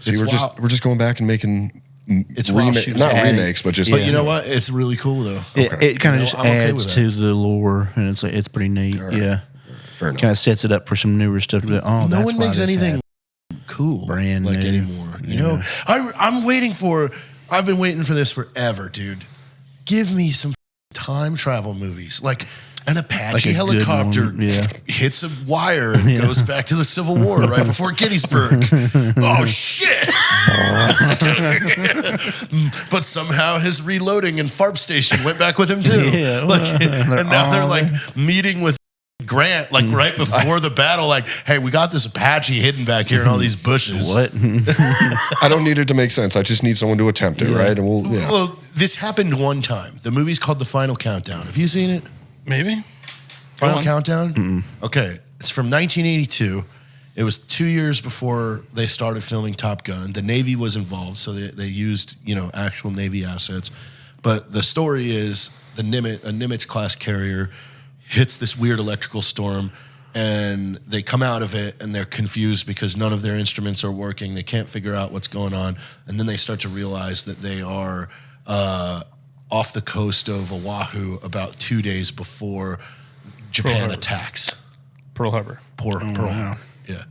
See, it's we're wild. just going back and making It's wild shit. not Adding- remakes, but just But like, you know what? It's really cool, though. It kind of just I'm okay adds with to the lore, and it's pretty neat. Yeah. fair enough. Kind of sets it up for some newer stuff. To be like, oh, No that's one why makes this anything happened. cool Brand like new. anymore. You Yeah. know, I've been waiting for this forever, dude. Give me some time travel movies, like an Apache Like a good helicopter one, yeah. hits a wire and goes back to the Civil War right before Gettysburg. Oh shit! But somehow his reloading and FARP station went back with him too. Yeah, And now they're like meeting with Grant, like right before the battle, like, hey, we got this Apache hidden back here in all these bushes. What? I don't need it to make sense. I just need someone to attempt it, right? And Well, this happened one time. The movie's called The Final Countdown. Have you seen it? Maybe. Final on. Countdown? Okay. It's from 1982. It was 2 years before they started filming Top Gun. The Navy was involved, so they used actual Navy assets. But the story is a Nimitz class carrier hits this weird electrical storm, and they come out of it and they're confused because none of their instruments are working. They can't figure out what's going on, and then they start to realize that they are off the coast of Oahu about 2 days before Japan attacks. Pearl Harbor. Pearl Harbor. Yeah.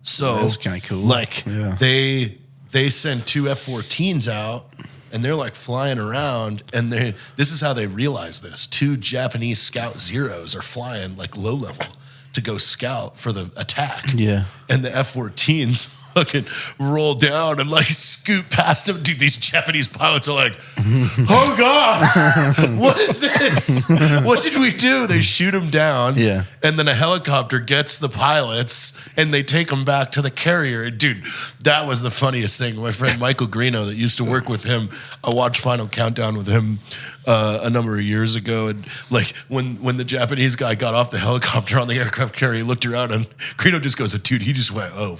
So That's kinda cool. Like Yeah. they send 2 F-14s out, and they're like flying around, and this is how they realize this. 2 Japanese Scout Zeros are flying like low level to go scout for the attack. Yeah. And the F-14s fucking roll down and like scoot past them. Dude, these Japanese pilots are like, oh God, what is this? What did we do? They shoot them down. Yeah. And then a helicopter gets the pilots and they take them back to the carrier. And dude, that was the funniest thing. My friend Michael Greeno that used to work with him, I watched Final Countdown with him a number of years ago. And like when the Japanese guy got off the helicopter on the aircraft carrier, he looked around and Greeno just goes, dude, he just went, oh,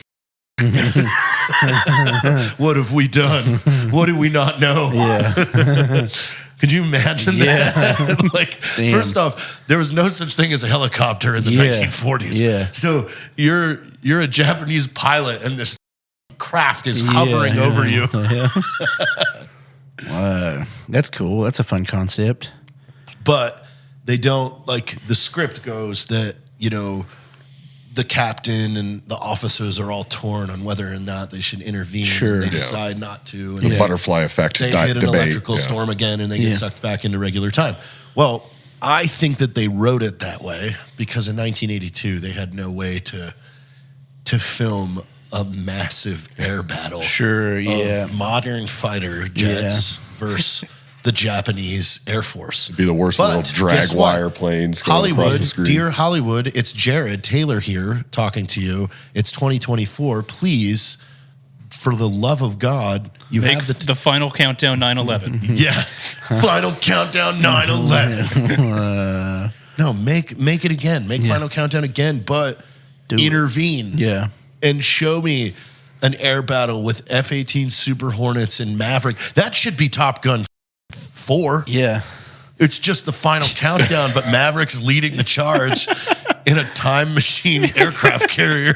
what have we done? What do we not know? Yeah. Could you imagine that? Like, Damn. first off, there was no such thing as a helicopter in the 1940s. Yeah. So you're a Japanese pilot, and this craft is hovering over you. Wow. That's cool. That's a fun concept. But they don't, like, the script goes that, the captain and the officers are all torn on whether or not they should intervene. Sure. And they decide not to. And The butterfly effect they hit an electrical storm again, and they get sucked back into regular time. Well, I think that they wrote it that way because in 1982 they had no way to film a massive air battle. Sure, of modern fighter jets versus the Japanese Air Force. It'd be the worst But little drag guess what? wire planes going across Hollywood, the screen. dear Hollywood, it's Jared Taylor here talking to you. It's 2024. Please, for the love of God, you Make have the final countdown 9/11. yeah, final countdown 9/11. No, make it again. Make final countdown again, but intervene. Yeah. And show me an air battle with F-18 Super Hornets and Maverick. That should be Top Gun 4. Yeah. It's just the final countdown, but Maverick's leading the charge in a time machine aircraft carrier.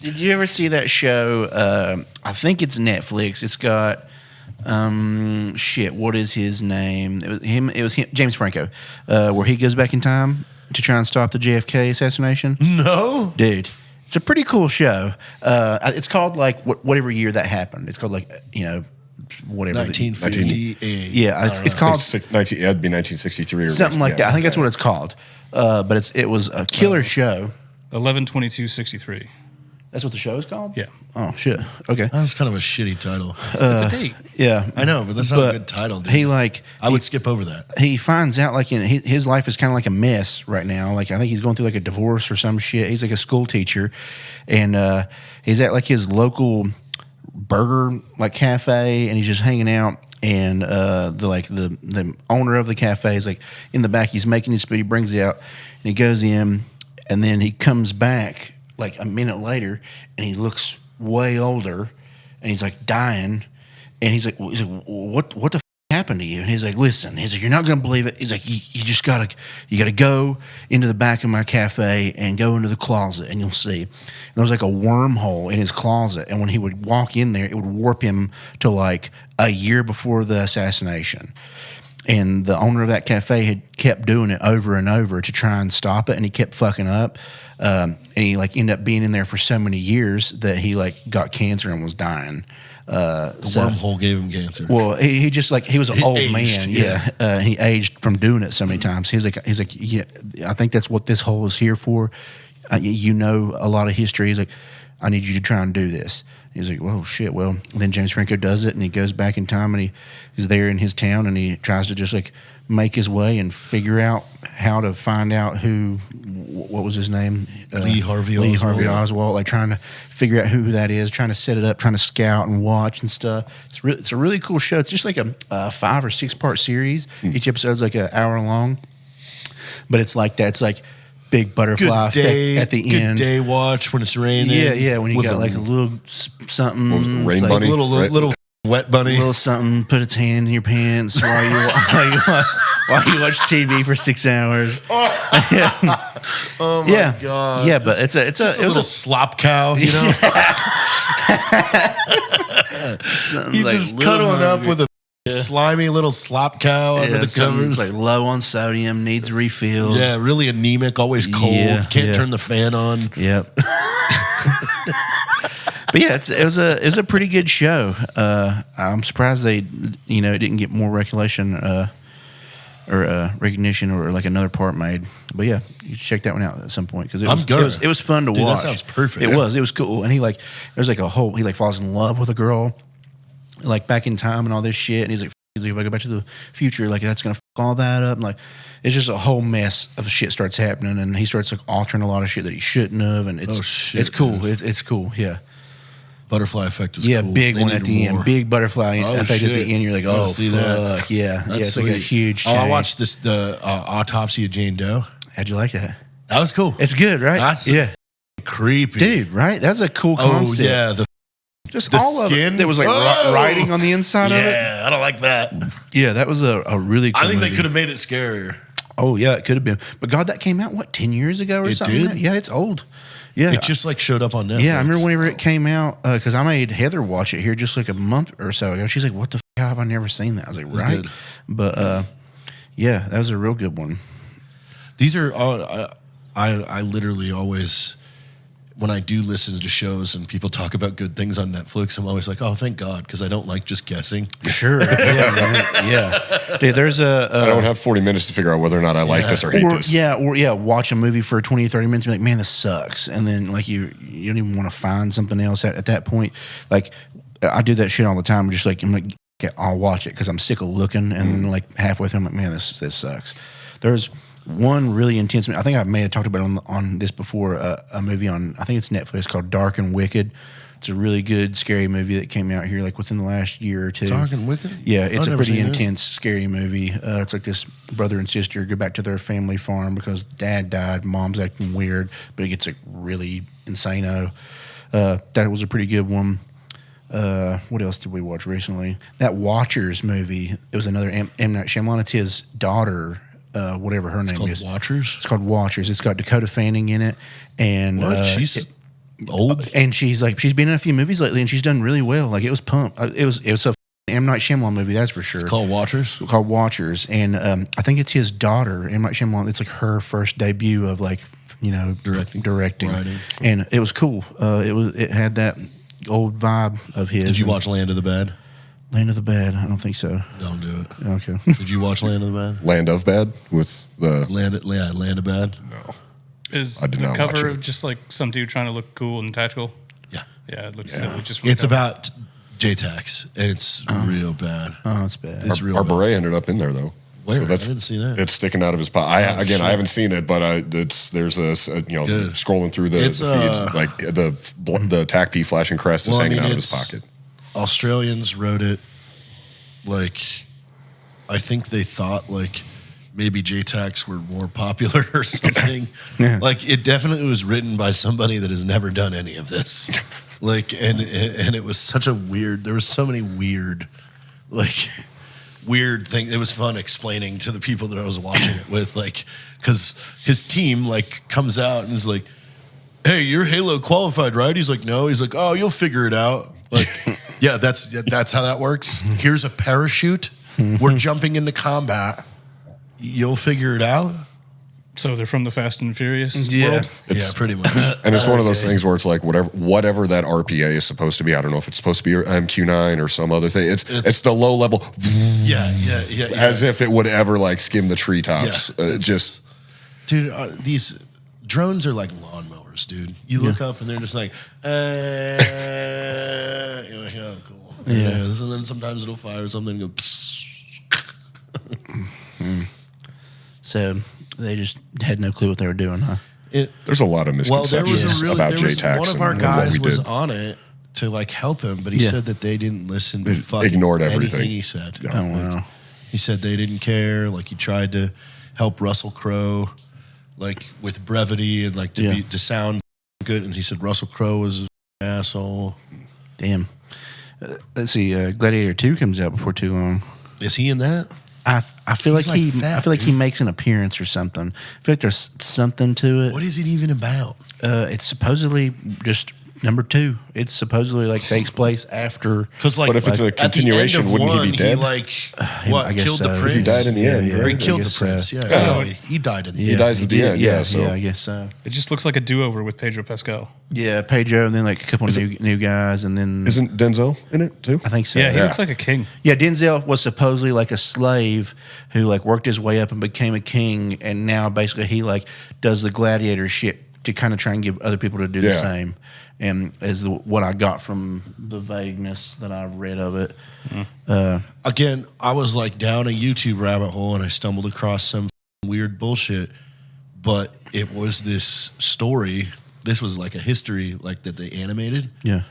Did you ever see that show? I think it's Netflix. It's got what is his name? It was him, James Franco, where he goes back in time to try and stop the JFK assassination. No, dude, it's a pretty cool show. It's called like whatever year that happened. It's called like whatever 1958. Yeah, it's called It'd be 1963 or something like that. I think that's what it's called. But it was a killer show. 11/22/63. That's what the show is called? Yeah. Oh, shit. Okay. That's kind of a shitty title. It's a date. Yeah. I know, but that's not a good title. Dude. I would skip over that. He finds out like his life is kind of like a mess right now. Like I think he's going through like a divorce or some shit. He's like a school teacher, and he's at like his local burger like cafe, and he's just hanging out. And the owner of the cafe is like in the back. He's making his food. He brings it out, and he goes in, and then he comes back like a minute later, and he looks way older, and he's like dying, and he's like what the f- happened to you? And he's like, listen, he's like, you're not gonna believe it. He's like, you just gotta go into the back of my cafe and go into the closet, and you'll see. And there was like a wormhole in his closet, and when he would walk in there, it would warp him to like a year before the assassination. And the owner of that cafe had kept doing it over and over to try and stop it, and he kept fucking up. And he like ended up being in there for so many years that he like got cancer and was dying. The wormhole gave him cancer. Well, he just like he was an old aged, man, yeah. He aged from doing it so many times. He's like, yeah, I think that's what this hole is here for. You know a lot of history. He's like, I need you to try and do this. He's like, whoa, shit. Well, then James Franco does it, and he goes back in time, and he's there in his town, and he tries to just like make his way and figure out how to find out what was his name? Lee Harvey Oswald. Like trying to figure out who that is, trying to set it up, trying to scout and watch and stuff. It's a really cool show. It's just like a 5 or 6 part series. Each episode's like an hour long, but it's like that. It's like big butterfly Good day effect at the good end. day watch when it's raining. Yeah, when you with got like a little something, Rain it's like bunny? little wet bunny. a little something, put its hand in your pants while you watch TV for 6 hours. Oh my god! Yeah, but it Just was a little a slop cow, you know. You like just little cuddling up hungry. with a slimy little slop cow under the something's covers. like low on sodium, needs refilled. Yeah, really anemic, always cold. Yeah, Can't turn the fan on. Yep. But yeah, it was a pretty good show. I'm surprised they, it didn't get more recognition or like another part made. But yeah, you should check that one out at some point because it was fun to Dude, watch. that sounds perfect. It was cool, and there's like he falls in love with a girl, like back in time and all this shit, and he's like if I go back to the future, like that's gonna fuck all that up, and like it's just a whole mess of shit starts happening, and he starts like altering a lot of shit that he shouldn't have, and it's cool. It's cool, yeah. Butterfly effect is cool. Big They one at need the more. end, big butterfly effect at the end. You're like, I wanna oh, see fuck, that. yeah, That's it's like a sweet. huge. Oh, I change. watched the autopsy of Jane Doe. How'd you like that? That was cool. It's good, right? That's yeah, creepy, dude, right? That's a cool Oh concept. yeah, just the all of skin? it. There was like Oh! writing on the inside of it. yeah. I don't like that. Yeah, that was a really. Cool I think they movie. could have made it scarier. Oh yeah, it could have been. But God, that came out what 10 years ago or It something? did? Yeah, it's old. Yeah, It just like showed up on Netflix. yeah. I remember whenever it came out because I made Heather watch it here just like a month or so ago. She's like, "What the f- have I never seen that?" I was like, was "Right," good. but yeah, that was a real good one. These are all. I literally always, when I do listen to shows and people talk about good things on Netflix, I'm always like, oh, thank God, because I don't like just guessing. Sure, yeah, man. Yeah. Dude, there's I don't have 40 minutes to figure out whether or not I like this or hate this. Watch a movie for 20 or 30 minutes and be like, man, this sucks. And then like you don't even want to find something else at that point. Like I do that shit all the time. I'm like, okay, I'll watch it because I'm sick of looking. And then like halfway through, I'm like, man, this sucks. There's one really intense. I think I may have talked about it on this before. A movie on, I think it's Netflix called Dark and Wicked. It's a really good scary movie that came out here like within the last year or two. Dark and Wicked? Yeah, it's I've a never pretty seen it. intense, scary movie. It's like this brother and sister go back to their family farm because dad died, mom's acting weird, but it gets like really insane-o. That was a pretty good one. What else did we watch recently? That Watchers movie. It was another M. Night Shyamalan. It's his daughter, whatever her name Called is. Watchers. It's called Watchers. It's got Dakota Fanning in it, and What? She's old. and she's been in a few movies lately, and she's done really well. Like it was Pump. It was a M. Night Shyamalan movie, that's for sure. It's called Watchers. Called Watchers, and I think it's his daughter, M. Night Shyamalan. It's like her first debut of like directing, Writing. and it was cool. It had that old vibe of his. Did you watch Land of the Bad? Land of the Bad? I don't think so. Don't do it. Okay. Did you watch Land of the Bad? Land of Bad with the Land of Bad. no. Is I did the not watch cover it. just like some dude trying to look cool and tactical? Yeah. Yeah, it looks silly. Just It's about JTACs. It's real bad. Oh, it's bad. It's real Our bad. beret ended up in there though. Where? I didn't see that. It's sticking out of his pocket. I shit. haven't seen it, but there's Good. scrolling through the It's, feeds, like the TACP flashing crest is Well, I hanging mean, out of his it's- pocket. Australians wrote it like, I think they thought like maybe JTACs were more popular or something. Yeah. Like it definitely was written by somebody that has never done any of this. Like, and it was such a weird, there was so many weird things. It was fun explaining to the people that I was watching it with, like, because his team like comes out and is like, hey, you're Halo qualified, right? He's like, no. He's like, oh, you'll figure it out. Like, yeah, that's how that works. Here's a parachute. We're jumping into combat. You'll figure it out. So they're from the Fast and Furious Yeah. world? Yeah, pretty much. And it's one of those things where it's like whatever that RPA is supposed to be. I don't know if it's supposed to be MQ9 or some other thing. It's the low level, Yeah. as if it would ever like skim the treetops. Yeah, it's- Just Dude, these drones are like lawnmowers, dude. You look up and they're just like, you're like, oh, cool. Yeah. And then sometimes it'll fire something and go, psst. So they just had no clue what they were doing, huh? there's a lot of Well, there misconceptions was a really, about there was JTACs. one of our and what guys we was did. on it to like help him, but he Yeah. said that they didn't listen to They fucking ignored everything. anything he said. Oh wow. He said they didn't care. Like he tried to help Russell Crowe. like with brevity and like to sound good. And he said Russell Crowe was an asshole. Damn. Let's see. Gladiator 2 comes out before too long. Is he in that? I feel He's like fat, I feel like he dude. makes an appearance or something. I feel like there's something to it. What is it even about? It's supposedly just number 2. It's supposedly like takes place after. Because like, But if it's a at the end continuation, of wouldn't he one, be dead? I guess killed the so. prince? He died in the end, Or he right? killed I the guess prince. so. Yeah, Oh. he died in the He end. dies at the end. Yeah, so I guess so. It just looks like a do-over with Pedro Pascal. Yeah, Pedro, and then like a couple of new guys, and then isn't Denzel in it too? I think so. Yeah, he looks like a king. Yeah, Denzel was supposedly like a slave who like worked his way up and became a king, and now basically he like does the gladiator shit to kind of try and give other people to do the same. And as what I got from the vagueness that I've read of it. Again, I was like down a YouTube rabbit hole and I stumbled across some weird bullshit, but it was this story. This was like a history like that they animated. Yeah.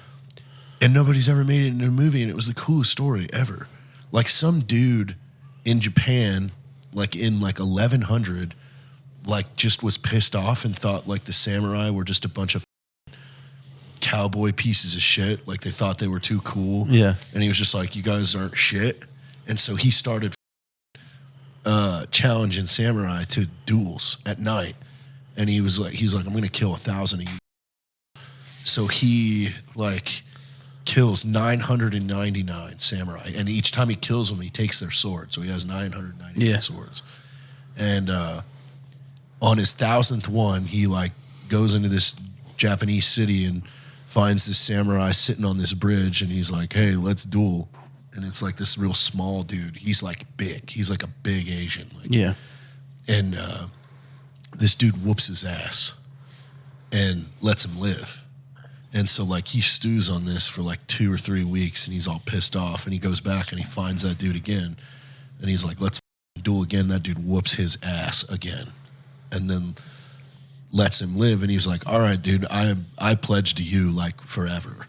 And nobody's ever made it into a movie, and it was the coolest story ever. Like some dude in Japan, like in like 1100, like just was pissed off and thought like the samurai were just a bunch of cowboy pieces of shit. Like they thought they were too cool. Yeah. And he was just like, you guys aren't shit. And so he started challenging samurai to duels at night. And he was like, I'm going to kill 1,000 of you. So he like kills 999 samurai. And each time he kills them, he takes their sword. So he has 999 swords. And on his 1,000th one, he like goes into this Japanese city and finds this samurai sitting on this bridge, and he's like, hey, let's duel. And it's like this real small dude. He's like big. He's like a big Asian. Like, Yeah. and this dude whoops his ass and lets him live. And so like he stews on this for like 2 or 3 weeks, and he's all pissed off, and he goes back and he finds that dude again, and he's like, let's duel again. That dude whoops his ass again, and then lets him live. And he was like, all right, dude, I pledge to you like forever.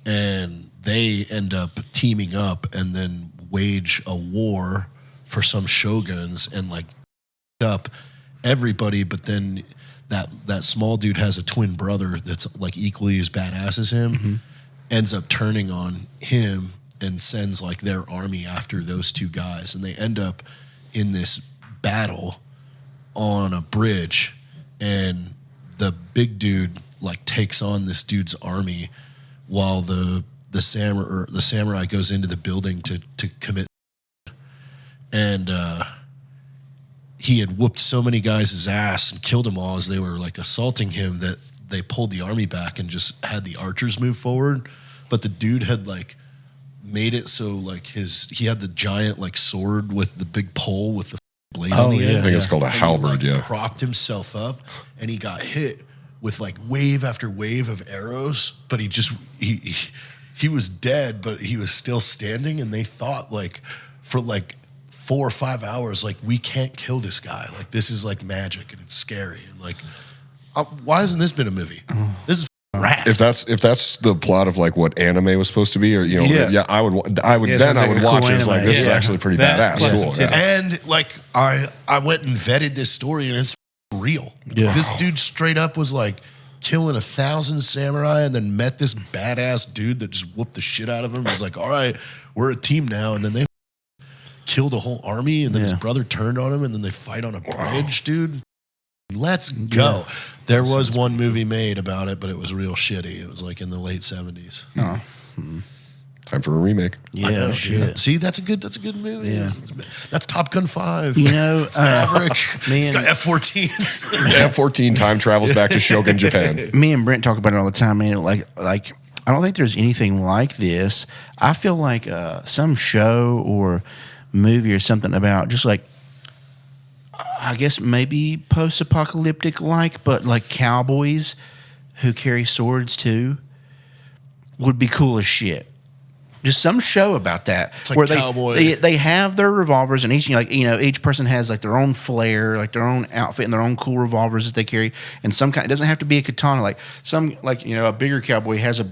And they end up teaming up and then wage a war for some shoguns and like up everybody. But then that small dude has a twin brother that's like equally as badass as him, ends up turning on him and sends like their army after those two guys. And they end up in this battle on a bridge, and the big dude like takes on this dude's army while the samurai goes into the building to commit. And he had whooped so many guys' ass and killed them all as they were like assaulting him that they pulled the army back and just had the archers move forward. But the dude had like made it so like he had the giant like sword with the big pole with the blade on the end. I think it's called a halberd. He, like, propped himself up, and he got hit with like wave after wave of arrows, but he was dead, but he was still standing. And they thought like for like 4 or 5 hours, like, we can't kill this guy. Like, this is like magic and it's scary. And like, why hasn't this been a movie? This is rad. If that's the plot of like what anime was supposed to be, or I would Yeah, then sounds I like would a watch cool it. It's like anime. this is Yeah. actually pretty That badass. plus Cool. some titties. Yeah. And like, I went and vetted this story, and it's real. Yeah. This dude straight up was like killing 1,000 samurai, and then met this badass dude that just whooped the shit out of him. He's like, all right, we're a team now. And then they killed a whole army, and then his brother turned on him, and then they fight on a bridge, dude. Let's go. Yeah. There was one movie made about it, but it was real shitty. It was like in the late 70s. Oh. Time for a remake. Yeah, I know, shit. dude. See, that's a good movie. Yeah. That's Top Gun 5. You know, It's Maverick. me It's and- got F-14s. F-14 time travels back to Shogun, Japan. me and Brent talk about it all the time, man. Like I don't think there's anything like this. I feel like some show or movie or something about just like, I guess maybe post-apocalyptic like, but like cowboys who carry swords too would be cool as shit. Just some show about that, It's like where cowboy. they have their revolvers, and each person has like their own flair, like their own outfit, and their own cool revolvers that they carry. And some kind, it doesn't have to be a katana. Like a bigger cowboy has a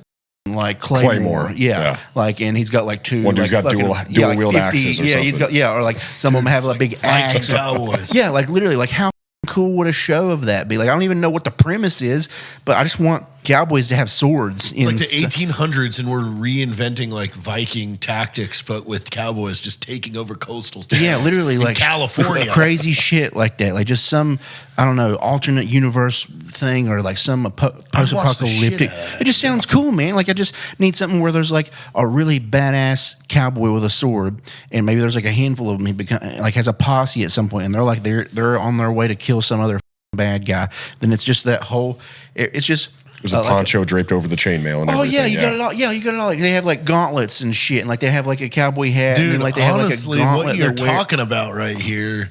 like claymore. Yeah. Like, and he's got like two. One dude's like, got dual wield axes or yeah, something. he's got or like some of them have a big Viking axe. cowboys. Yeah, like literally, like how cool would a show of that be? Like, I don't even know what the premise is, but I just want cowboys to have swords. It's like the 1800s, and we're reinventing like Viking tactics, but with cowboys just taking over coastal towns. Yeah, literally, in like California, crazy shit like that. Like just some, I don't know, alternate universe thing, or like some post-apocalyptic. It just sounds cool, man. Like I just need something where there's like a really badass cowboy with a sword, and maybe there's like a handful of them. He like has a posse at some point, and they're like they're on their way to kill some other bad guy. Then it's just that whole. It's just. There's a poncho draped over the chainmail and everything. Oh yeah, you got it all. Yeah, you got it all. Like they have like gauntlets and shit, and like they have like a cowboy hat. Dude, and then, like they honestly, have like a gauntlet what you're they're wearing. talking about right here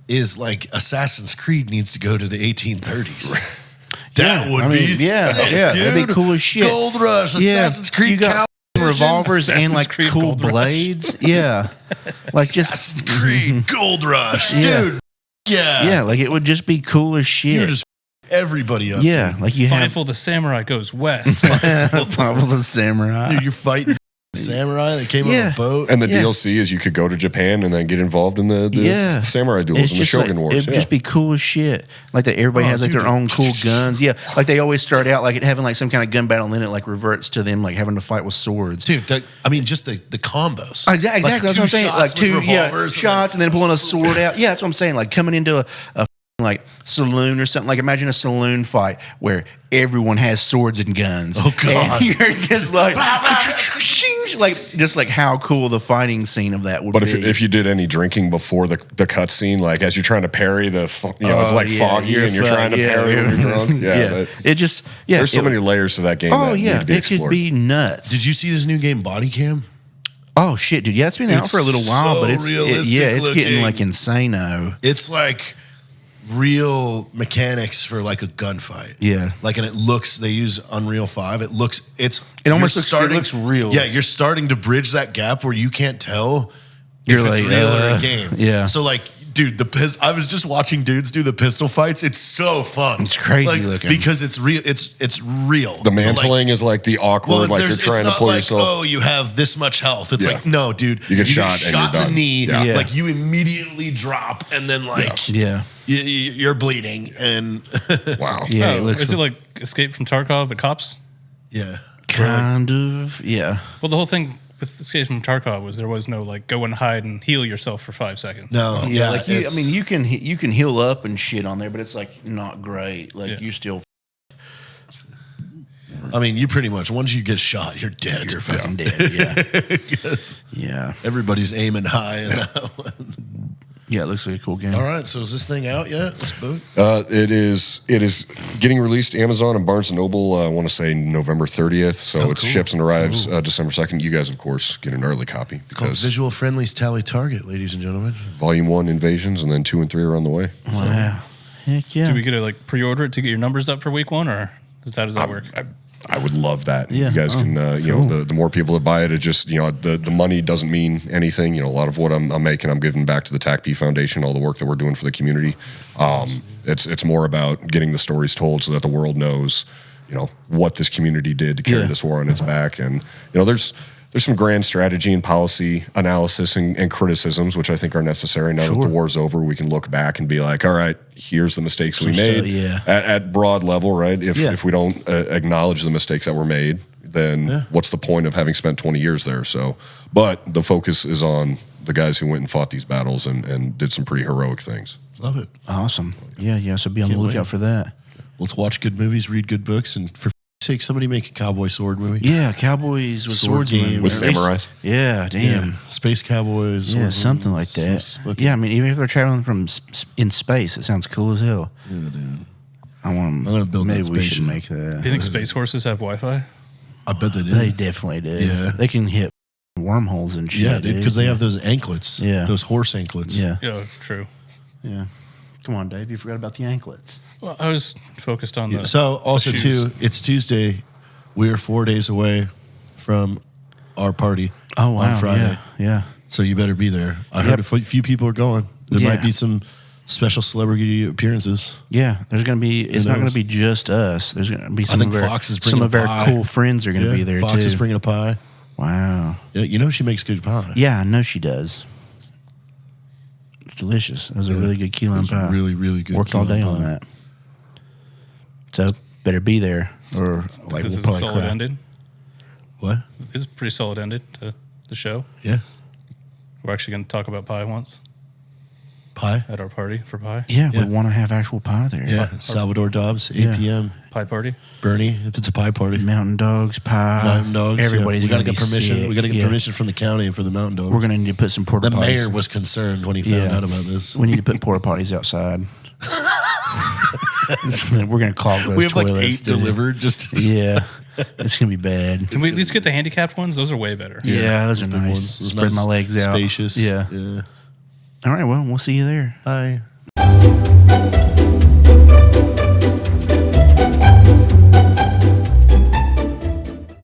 is like Assassin's Creed needs to go to the 1830s. That would be sick, yeah, dude. that'd be cool as shit. Gold Rush, Assassin's Creed, you got revolvers and like Creed cool Gold Rush. blades. Yeah, like just Assassin's Creed, Gold Rush, Yeah. dude. Yeah, yeah, like it would just be cool as You're shit. just everybody up. Yeah, like you have Fievel the Samurai goes west. Pavel the Samurai. Dude, you're fighting samurai that came on Yeah. a boat. And the Yeah. DLC is you could go to Japan and then get involved in the samurai duels It's and the just Shogun like, Wars. It'd just be cool as shit. Like that, everybody has like dude, their own cool guns. Yeah, like they always start out like it having like some kind of gun battle, and then it like reverts to them like having to fight with swords. Dude, I mean, just the combos. Exactly, Like that's what I'm two saying. shots Like with two revolvers shots, and then pulling a sword out. Yeah, that's what I'm saying. Like coming into a like saloon or something. Like imagine a saloon fight where everyone has swords and guns. Oh, God. And you're just like, just like how cool the fighting scene of that would But be. if you did any drinking before the cut scene, like as you're trying to parry it's like foggy and you're trying to parry when you're drunk. Yeah, it just there's so many layers to that game. Oh that yeah, need to be it explored. could be nuts. Did you see this new game, Body Cam? Oh shit, dude! Yeah, it's been out It's for a little while, so but it's realistic it's getting looking. like insane-o. It's like real mechanics for like a gunfight. Yeah. Like, and they use Unreal 5. It almost you're looks real. Yeah, you're starting to bridge that gap where you can't tell You're if like, it's real or a game. yeah. So like, dude, I was just watching dudes do the pistol fights. It's so fun. It's crazy like, looking. because it's real. It's real. The So, like, mantling is like the awkward, like you're trying to it's pull not like, yourself. oh, you have this much health. It's Yeah. like, no, dude. You get shot and you're in the done. knee. Yeah. Yeah. Like you immediately drop and then like Yeah. you're bleeding and Wow. Yeah, Oh, it looks is it like Escape from Tarkov but cops? yeah. kind of. Yeah. Well, the whole thing with Escape from Tarkov was there was no like go and hide and heal yourself for 5 seconds. No, Yeah, like it's- you can heal up and shit on there, but it's like not great. Like Yeah. you still I mean, you pretty much once you get shot, you're dead. you're fucking dead. Yeah. Yes. Yeah. Everybody's aiming high. In that one. Yeah, it looks like a cool game. All right, so is this thing out yet? This boot? It is getting released Amazon and Barnes & Noble, I want to say November 30th. So it cool. ships and arrives December 2nd. You guys, of course, get an early copy. It's called Because Visual Friendly's Tally Target, ladies and gentlemen. Volume 1 Invasions and then 2 and 3 are on the way. Wow. Heck yeah. Do we get to like pre-order it to get your numbers up for week one, or does that work? I would love that. Yeah. You guys Oh, can, the more people that buy it, it just, the money doesn't mean anything. A lot of what I'm making, I'm giving back to the TACP Foundation, all the work that we're doing for the community. It's more about getting the stories told so that the world knows, what this community did to carry this war on its back. And, there's some grand strategy and policy analysis and criticisms, which I think are necessary. Now that the war's over, we can look back and be like, all right, here's the mistakes we made at broad level, right? If we don't acknowledge the mistakes that were made, then what's the point of having spent 20 years there? So, but the focus is on the guys who went and fought these battles and did some pretty heroic things. Love it. Awesome. Yeah. So be on the lookout for that. Let's watch good movies, read good books, and for sake, somebody make a cowboy sword movie. Yeah, cowboys with Sword swordsmen. game. With Or at least- samurais? Yeah, damn. Space cowboys. Yeah, sword something like movies. that. Fucking- Yeah, I mean, even if they're traveling from in space, it sounds cool as hell. Yeah, dude. I want. I'm gonna build Maybe that we should spaceship. make Do you that. think space horses have Wi-Fi? I bet they do. They definitely do. Yeah. They can hit wormholes and shit. Yeah, dude, because they have those anklets. Yeah. Those horse anklets. Yeah, Yeah, true. yeah. Come on, Dave. You forgot about the anklets. Well, I was focused on the. So also shoes. too, it's Tuesday. We are 4 days away from our party. Oh wow. On Friday. Yeah. So you better be there. I heard a few people are going. There Yeah. might be some special celebrity appearances. Yeah. There's gonna be. It's not gonna knows? be just us. There's gonna be some think of our Fox is some bringing of a our pie. cool friends are gonna be there Fox too. is bringing a pie. Wow. Yeah, you know she makes good pie. Yeah, I know she does. It's delicious. It was a really good key lime pie. Really, really good. Worked key all day lime on pie. that. So better be there, or like This we'll is a probably solid cry. ending. What? It's a pretty solid ending to the show. Yeah. We're actually going to talk about pie once Pie. at our party for pie. Yeah, Yeah. we want to have actual pie there. Yeah. Salvador Dobbs, 8 Yeah. p.m. Pie party. Bernie, if it's a pie party. Mountain dogs, pie. Mountain dogs. Everybody's we gotta gonna get be permission. sick. We gotta get Yeah. permission from the county for the mountain dogs. We're gonna need to put some porta The potties. mayor was concerned when he found out about this. We need to put porta potties outside. We're gonna clog those We have like toilets, 8 dude. delivered. Just Yeah, it's gonna be bad. Can we at least get the handicapped ones? Those are way better. Yeah, those are big nice. ones. Those Spread nice, my legs out. Spacious. Yeah. Yeah. All right. Well, we'll see you there. Bye.